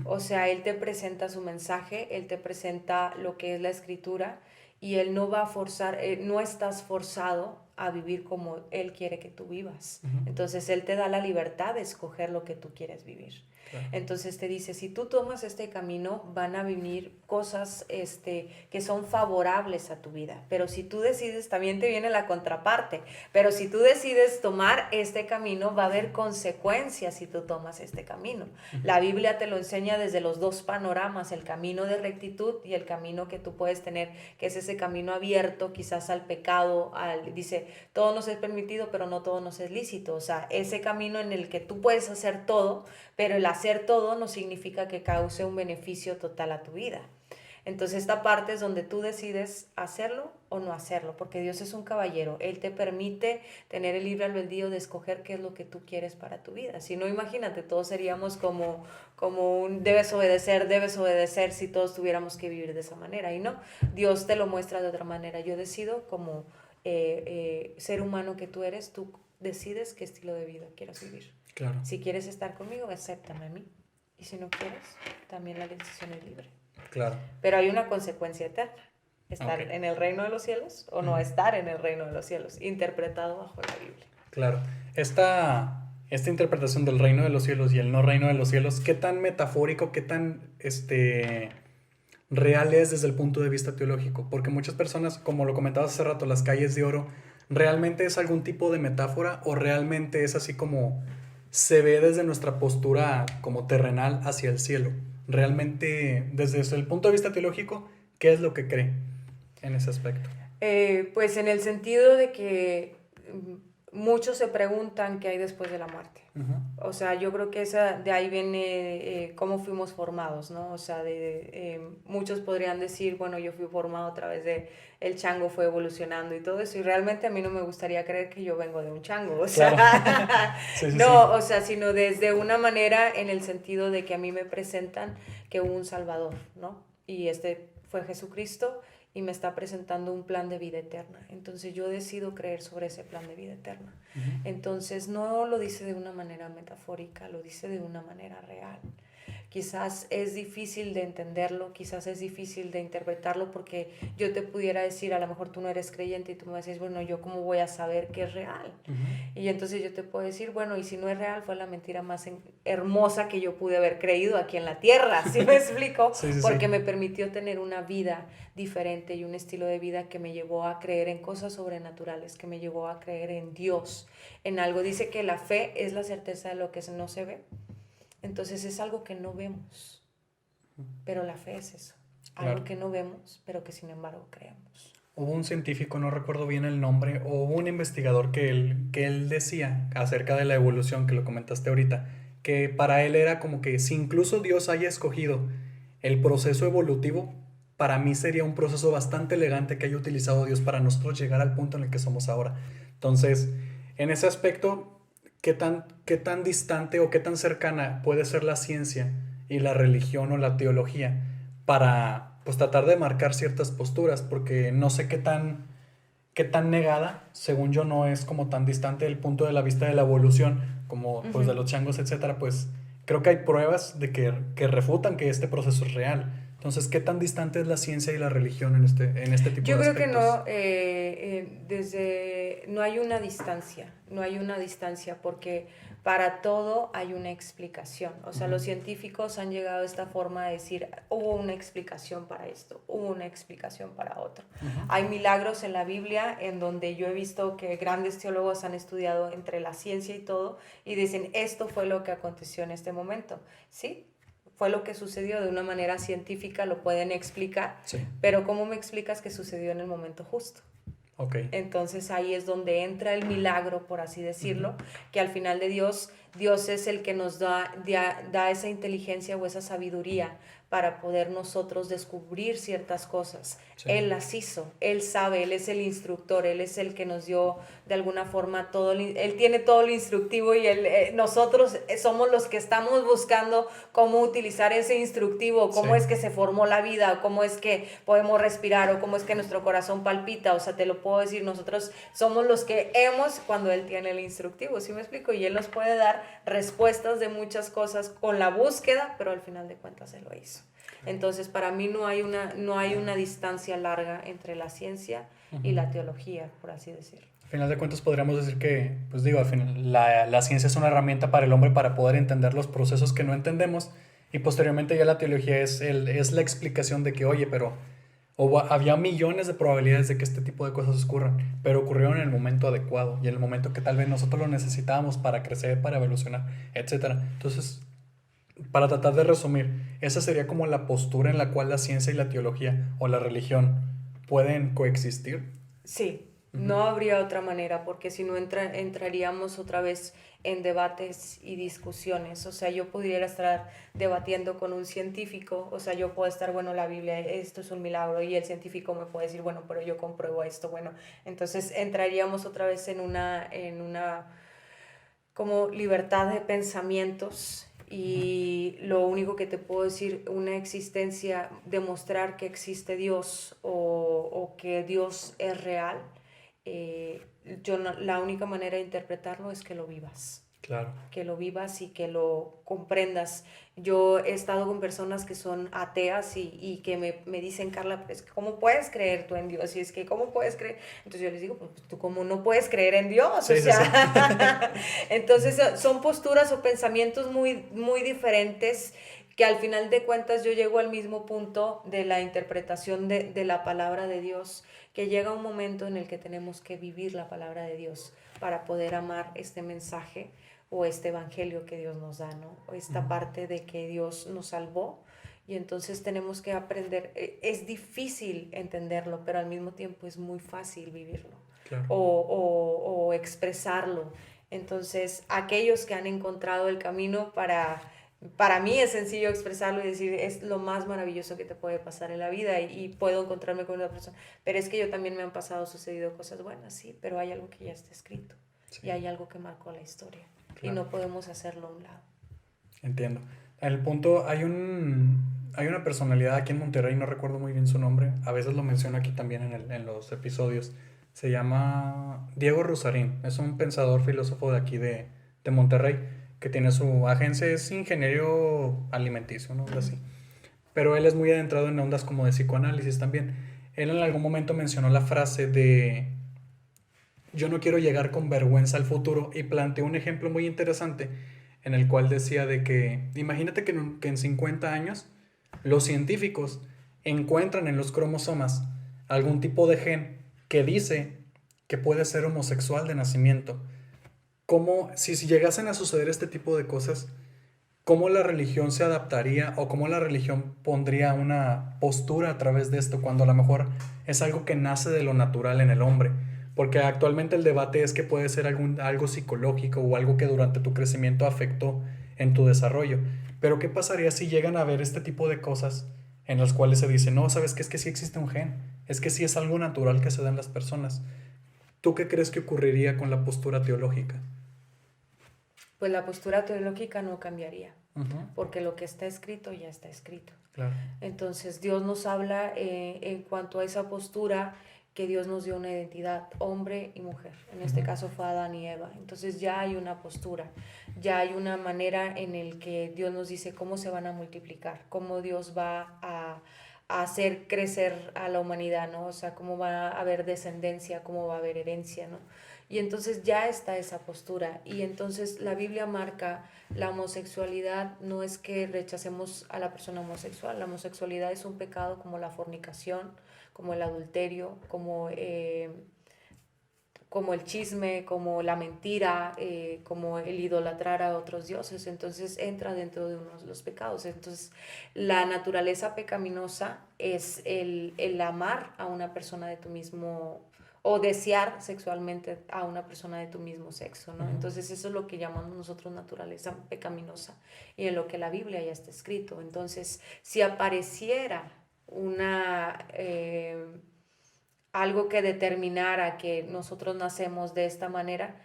O sea, Él te presenta su mensaje, Él te presenta lo que es la escritura y Él no va a forzar, no estás forzado a vivir como Él quiere que tú vivas. Ujú. Entonces Él te da la libertad de escoger lo que tú quieres vivir. Claro. Entonces te dice, si tú tomas este camino, van a venir cosas que son favorables a tu vida. Pero si tú decides, también te viene la contraparte, pero si tú decides tomar este camino, va a haber consecuencias si tú tomas este camino. La Biblia te lo enseña desde los dos panoramas, el camino de rectitud y el camino que tú puedes tener, que es ese camino abierto quizás al pecado, dice, todo nos es permitido, pero no todo nos es lícito. O sea, ese camino en el que tú puedes hacer todo, pero el hacer todo no significa que cause un beneficio total a tu vida. Entonces esta parte es donde tú decides hacerlo o no hacerlo, porque Dios es un caballero. Él te permite tener el libre albedrío de escoger qué es lo que tú quieres para tu vida. Si no, imagínate, todos seríamos como un debes obedecer si todos tuviéramos que vivir de esa manera. Y no, Dios te lo muestra de otra manera. Yo decido como ser humano que tú eres, tú decides qué estilo de vida quieres vivir. Claro. Si quieres estar conmigo, acéptame a mí. Y si no quieres, también la decisión es libre. Claro. Pero hay una consecuencia eterna. Estar Ok. en el reino de los cielos o no estar en el reino de los cielos, interpretado bajo la Biblia. Claro. Esta interpretación del reino de los cielos y el no reino de los cielos, ¿qué tan metafórico, qué tan real es desde el punto de vista teológico? Porque muchas personas, como lo comentabas hace rato, las calles de oro, ¿realmente es algún tipo de metáfora o realmente es así como se ve desde nuestra postura como terrenal hacia el cielo? Realmente, desde el punto de vista teológico, ¿qué es lo que cree en ese aspecto? Pues en el sentido de que muchos se preguntan qué hay después de la muerte. Uh-huh. O sea, yo creo que de ahí viene cómo fuimos formados, ¿no? O sea, muchos podrían decir, bueno, yo fui formado a través de el chango fue evolucionando y todo eso, y realmente a mí no me gustaría creer que yo vengo de un chango, o sea, Claro. Sí, no, sí. o sea, sino desde una manera en el sentido de que a mí me presentan que hubo un Salvador, ¿no? Y fue Jesucristo y me está presentando un plan de vida eterna. Entonces yo decido creer sobre ese plan de vida eterna. Uh-huh. Entonces no lo dice de una manera metafórica, lo dice de una manera real. Quizás es difícil de entenderlo, quizás es difícil de interpretarlo, porque yo te pudiera decir, a lo mejor tú no eres creyente y tú me decís, bueno, ¿yo cómo voy a saber que es real? Uh-huh. Y entonces yo te puedo decir, bueno, y si no es real, fue la mentira más hermosa que yo pude haber creído aquí en la tierra, ¿sí me explico? Sí, sí, Porque sí. me permitió tener una vida diferente y un estilo de vida que me llevó a creer en cosas sobrenaturales, que me llevó a creer en Dios, en algo. Dice que la fe es la certeza de lo que no se ve. Entonces es algo que no vemos, pero la fe es eso, algo Claro. que no vemos, pero que sin embargo creemos. Hubo un científico, no recuerdo bien el nombre, o hubo un investigador que él decía acerca de la evolución, que lo comentaste ahorita, que para él era como que si incluso Dios haya escogido el proceso evolutivo, para mí sería un proceso bastante elegante que haya utilizado Dios para nosotros llegar al punto en el que somos ahora. Entonces, en ese aspecto, ¿qué tan distante o qué tan cercana puede ser la ciencia y la religión o la teología para pues tratar de marcar ciertas posturas? Porque no sé qué tan negada, según yo, no es como tan distante del punto de la vista de la evolución, como pues de los changos, etcétera. Pues creo que hay pruebas de que refutan que este proceso es real. Entonces, ¿qué tan distante es la ciencia y la religión en este tipo Yo de creo que aspectos? no, no hay una distancia, porque para todo hay una explicación. O sea, los científicos han llegado a esta forma de decir, hubo una explicación para esto, hubo una explicación para otro. Uh-huh. Hay milagros en la Biblia en donde yo he visto que grandes teólogos han estudiado entre la ciencia y todo y dicen, esto fue lo que aconteció en este momento. ¿Sí? Fue lo que sucedió, de una manera científica lo pueden explicar, Sí. pero ¿cómo me explicas que sucedió en el momento justo? Ok. Entonces ahí es donde entra el milagro, por así decirlo, que al final de Dios es el que nos da esa inteligencia o esa sabiduría para poder nosotros descubrir ciertas cosas. Sí. Él las hizo, Él sabe, Él es el instructor, Él es el que nos dio de alguna forma Él tiene todo lo instructivo y nosotros somos los que estamos buscando cómo utilizar ese instructivo, cómo Sí. es que se formó la vida, cómo es que podemos respirar o cómo es que nuestro corazón palpita. O sea, te lo puedo decir, nosotros somos los que cuando Él tiene el instructivo, ¿sí me explico? Y Él nos puede dar respuestas de muchas cosas con la búsqueda, pero al final de cuentas Él lo hizo. Entonces, para mí no hay una distancia larga entre la ciencia y la teología, por así decirlo. Al final de cuentas podríamos decir que, pues digo, al final, la ciencia es una herramienta para el hombre para poder entender los procesos que no entendemos y posteriormente ya la teología es la explicación de que, oye, pero había millones de probabilidades de que este tipo de cosas ocurran, pero ocurrieron en el momento adecuado y en el momento que tal vez nosotros lo necesitábamos para crecer, para evolucionar, etcétera. Entonces, para tratar de resumir, esa sería como la postura en la cual la ciencia y la teología o la religión pueden coexistir. Sí, Ujú. no habría otra manera, porque si no entraríamos otra vez en debates y discusiones. O sea, yo pudiera estar debatiendo con un científico, o sea, yo puedo estar, bueno, la Biblia, esto es un milagro, y el científico me puede decir, bueno, pero yo compruebo esto, bueno, entonces entraríamos otra vez en una como libertad de pensamientos. Y lo único que te puedo decir, una existencia, demostrar que existe Dios o que Dios es real, la única manera de interpretarlo es Claro. que lo vivas y que lo comprendas. Yo he estado con personas que son ateas y que me dicen, Carla, pues, ¿cómo puedes creer tú en Dios? Y es que, ¿cómo puedes creer? Entonces yo les digo, pues tú cómo no puedes creer en Dios, o Sí, sí, sí. sea, entonces son posturas o pensamientos muy, muy diferentes que al final de cuentas yo llego al mismo punto de la interpretación de la palabra de Dios, que llega un momento en el que tenemos que vivir la palabra de Dios para poder amar este mensaje o este evangelio que Dios nos da, ¿no? O esta Ujú. parte de que Dios nos salvó y entonces tenemos que aprender. Es difícil entenderlo, pero al mismo tiempo es muy fácil vivirlo Claro. o expresarlo. Entonces, aquellos que han encontrado el camino para mí es sencillo expresarlo y decir, es lo más maravilloso que te puede pasar en la vida y puedo encontrarme con una persona. Pero es que yo también me han sucedido cosas buenas, sí, pero hay algo que ya está escrito y Sí, hay algo que marcó la historia y claro. no podemos hacerlo a un lado. Entiendo. En el punto, hay una personalidad aquí en Monterrey, no recuerdo muy bien su nombre, a veces lo menciono aquí también en los episodios. Se llama Diego Rusarín, es un pensador filósofo de aquí de Monterrey, que tiene su agencia, es ingeniero alimenticio, ¿no? Algo así. Pero él es muy adentrado en ondas como de psicoanálisis también. Él en algún momento mencionó la frase de yo no quiero llegar con vergüenza al futuro y planteó un ejemplo muy interesante en el cual decía de que imagínate que en 50 años los científicos encuentran en los cromosomas algún tipo de gen que dice que puede ser homosexual de nacimiento. ¿Cómo, si llegasen a suceder este tipo de cosas, cómo la religión se adaptaría o cómo la religión pondría una postura a través de esto cuando a lo mejor es algo que nace de lo natural en el hombre? Porque actualmente el debate es que puede ser algo psicológico o algo que durante tu crecimiento afectó en tu desarrollo. Pero ¿qué pasaría si llegan a ver este tipo de cosas en las cuales se dice, no, sabes que es que sí existe un gen, es que sí es algo natural que se da en las personas? ¿Tú qué crees que ocurriría con la postura teológica? Pues la postura teológica no cambiaría, Ujú. porque lo que está escrito ya está escrito. Claro. Entonces Dios nos habla en cuanto a esa postura, que Dios nos dio una identidad, hombre y mujer. En este Ujú. caso fue Adán y Eva. Entonces ya hay una postura, ya hay una manera en el que Dios nos dice cómo se van a multiplicar, cómo Dios va a hacer crecer a la humanidad, ¿no? O sea, cómo va a haber descendencia, cómo va a haber herencia, ¿no? Y entonces ya está esa postura. Y entonces la Biblia marca la homosexualidad, no es que rechacemos a la persona homosexual, la homosexualidad es un pecado como la fornicación, como el adulterio, como el chisme, como la mentira, como el idolatrar a otros dioses. Entonces entra dentro de uno de los pecados. Entonces la naturaleza pecaminosa es el amar a una persona de tu mismo o desear sexualmente a una persona de tu mismo sexo, ¿no? Ujú. Entonces eso es lo que llamamos nosotros naturaleza pecaminosa y en lo que la Biblia ya está escrito. Entonces, si apareciera una algo que determinara que nosotros nacemos de esta manera,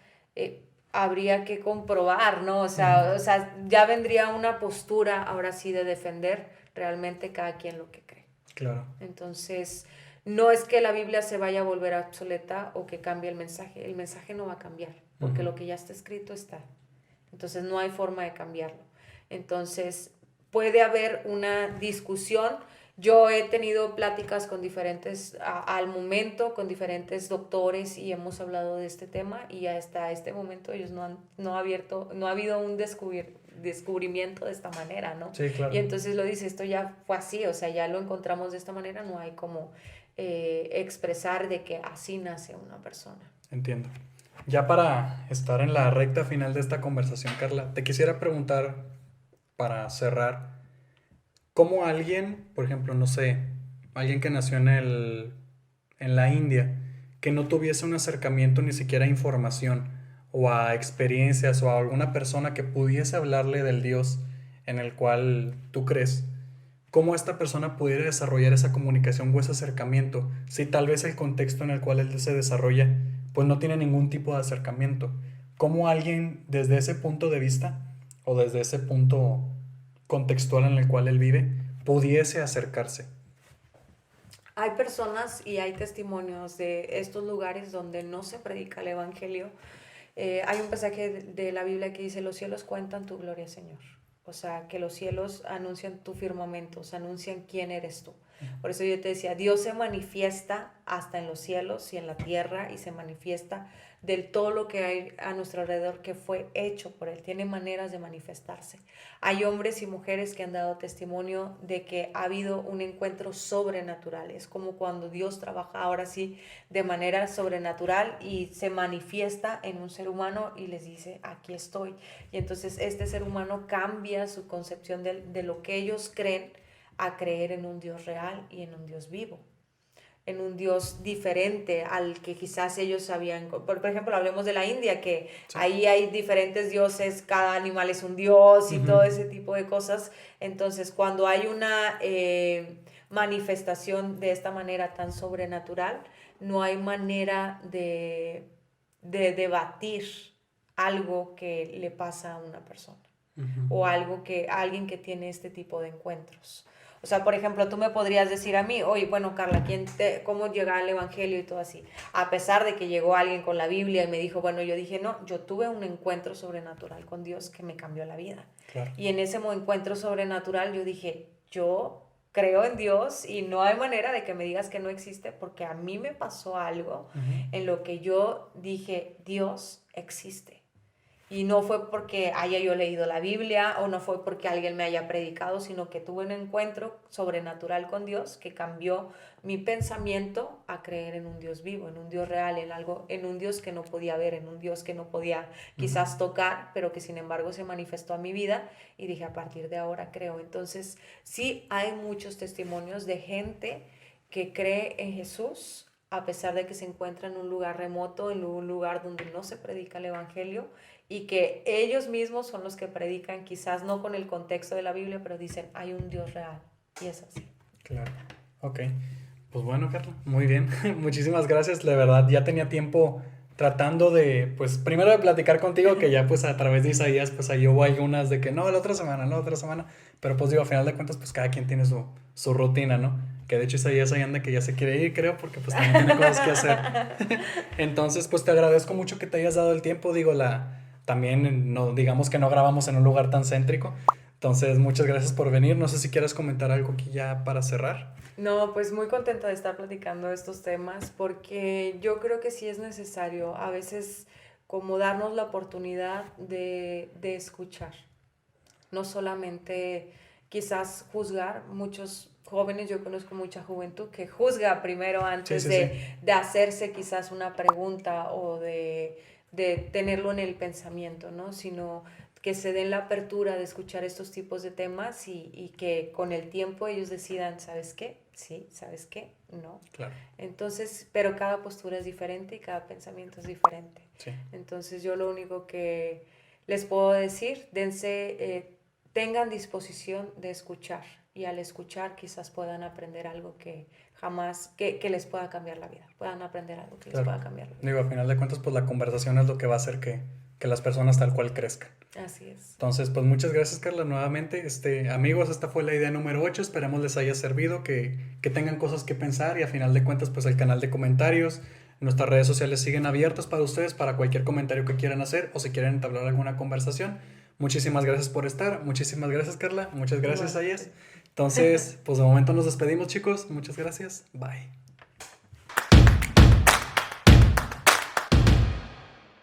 habría que comprobar, ¿no? Ujú. O sea, ya vendría una postura ahora sí de defender realmente cada quien lo que cree. Claro. Entonces, no es que la Biblia se vaya a volver obsoleta o que cambie el mensaje no va a cambiar, porque Ujú. lo que ya está escrito está. Entonces, no hay forma de cambiarlo. Entonces, puede haber una discusión Yo he tenido pláticas con diferentes, al momento, con diferentes doctores y hemos hablado de este tema y hasta este momento ellos no ha habido un descubrimiento de esta manera, ¿no? Sí, Y claro. entonces lo dice, esto ya fue así, o sea, ya lo encontramos de esta manera, no hay como expresar de que así nace una persona. Entiendo. Ya para estar en la recta final de esta conversación, Carla, te quisiera preguntar, para cerrar, ¿cómo alguien, por ejemplo, no sé, alguien que nació en la India, que no tuviese un acercamiento ni siquiera a información o a experiencias o a alguna persona que pudiese hablarle del Dios en el cual tú crees, cómo esta persona pudiera desarrollar esa comunicación o ese acercamiento si tal vez el contexto en el cual él se desarrolla pues no tiene ningún tipo de acercamiento? ¿Cómo alguien desde ese punto de vista o desde ese punto contextual en el cual él vive pudiese acercarse? Hay personas y hay testimonios de estos lugares donde no se predica el Evangelio. Hay un pasaje de la Biblia que dice, los cielos cuentan tu gloria, Señor. O sea, que los cielos anuncian tu firmamento, o sea, anuncian quién eres tú. Por eso yo te decía, Dios se manifiesta hasta en los cielos y en la tierra y se manifiesta del todo lo que hay a nuestro alrededor que fue hecho por Él. Tiene maneras de manifestarse. Hay hombres y mujeres que han dado testimonio de que ha habido un encuentro sobrenatural. Es como cuando Dios trabaja ahora sí de manera sobrenatural y se manifiesta en un ser humano y les dice, aquí estoy. Y entonces este ser humano cambia su concepción de lo que ellos creen a creer en un Dios real y en un Dios vivo, en un Dios diferente al que quizás ellos sabían. Por ejemplo, hablemos de la India, que Sí. ahí hay diferentes dioses, cada animal es un dios y todo Ujú. ese tipo de cosas. Entonces, cuando hay una manifestación de esta manera tan sobrenatural, no hay manera de debatir algo que le pasa a una persona o Ujú. algo que alguien que tiene este tipo de encuentros. O sea, por ejemplo, tú me podrías decir a mí, oye, bueno, Carla, ¿cómo llega al Evangelio y todo así? A pesar de que llegó alguien con la Biblia y me dijo, bueno, yo dije, no, yo tuve un encuentro sobrenatural con Dios que me cambió la vida. Claro. Y en ese encuentro sobrenatural yo dije, yo creo en Dios y no hay manera de que me digas que no existe porque a mí me pasó algo Ujú. en lo que yo dije, Dios existe. Y no fue porque haya yo leído la Biblia o no fue porque alguien me haya predicado, sino que tuve un encuentro sobrenatural con Dios que cambió mi pensamiento a creer en un Dios vivo, en un Dios real, en un Dios que no podía ver, en un Dios que no podía Ujú. quizás tocar, pero que sin embargo se manifestó a mi vida y dije, a partir de ahora creo. Entonces, sí hay muchos testimonios de gente que cree en Jesús a pesar de que se encuentra en un lugar remoto, en un lugar donde no se predica el Evangelio, y que ellos mismos son los que predican, quizás no con el contexto de la Biblia, pero dicen, hay un Dios real, y es así. Claro. Ok. Pues bueno, Carla, muy bien. Muchísimas gracias. De verdad, ya tenía tiempo tratando de, pues, primero de platicar contigo, que ya pues a través de Isaías, pues ahí hubo algunas de que no, la otra semana, pero pues digo, a final de cuentas, pues cada quien tiene su rutina, ¿no? Que de hecho Isaías ahí anda que ya se quiere ir, creo, porque pues también tiene cosas que hacer. Entonces, pues te agradezco mucho que te hayas dado el tiempo, digo, también no, digamos que no grabamos en un lugar tan céntrico. Entonces, muchas gracias por venir. No sé si quieres comentar algo aquí ya para cerrar. No, pues muy contenta de estar platicando estos temas porque yo creo que sí es necesario a veces como darnos la oportunidad de escuchar, no solamente quizás juzgar. Muchos jóvenes, yo conozco mucha juventud que juzga primero Sí, antes sí, sí. de hacerse quizás una pregunta o de tenerlo en el pensamiento, ¿no? Sino que se den la apertura de escuchar estos tipos de temas y que con el tiempo ellos decidan, ¿sabes qué? Sí, ¿sabes qué? No. Claro. Entonces, pero cada postura es diferente y cada pensamiento es diferente. Sí. Entonces yo lo único que les puedo decir, tengan disposición de escuchar y al escuchar quizás puedan aprender algo que jamás, que les pueda cambiar la vida, puedan aprender algo que les Claro. pueda cambiar la vida. Digo, a final de cuentas, pues la conversación es lo que va a hacer que las personas tal cual crezcan. Así es. Entonces, pues muchas gracias, Carla, nuevamente. Amigos, esta fue la idea número 8. Esperemos les haya servido, que tengan cosas que pensar y a final de cuentas, pues el canal de comentarios, nuestras redes sociales siguen abiertas para ustedes, para cualquier comentario que quieran hacer o si quieren entablar alguna conversación. Muchísimas gracias por estar. Muchísimas gracias, Carla. Muchas gracias, Ayes. Igualmente. Entonces, pues de momento nos despedimos, chicos. Muchas gracias. Bye.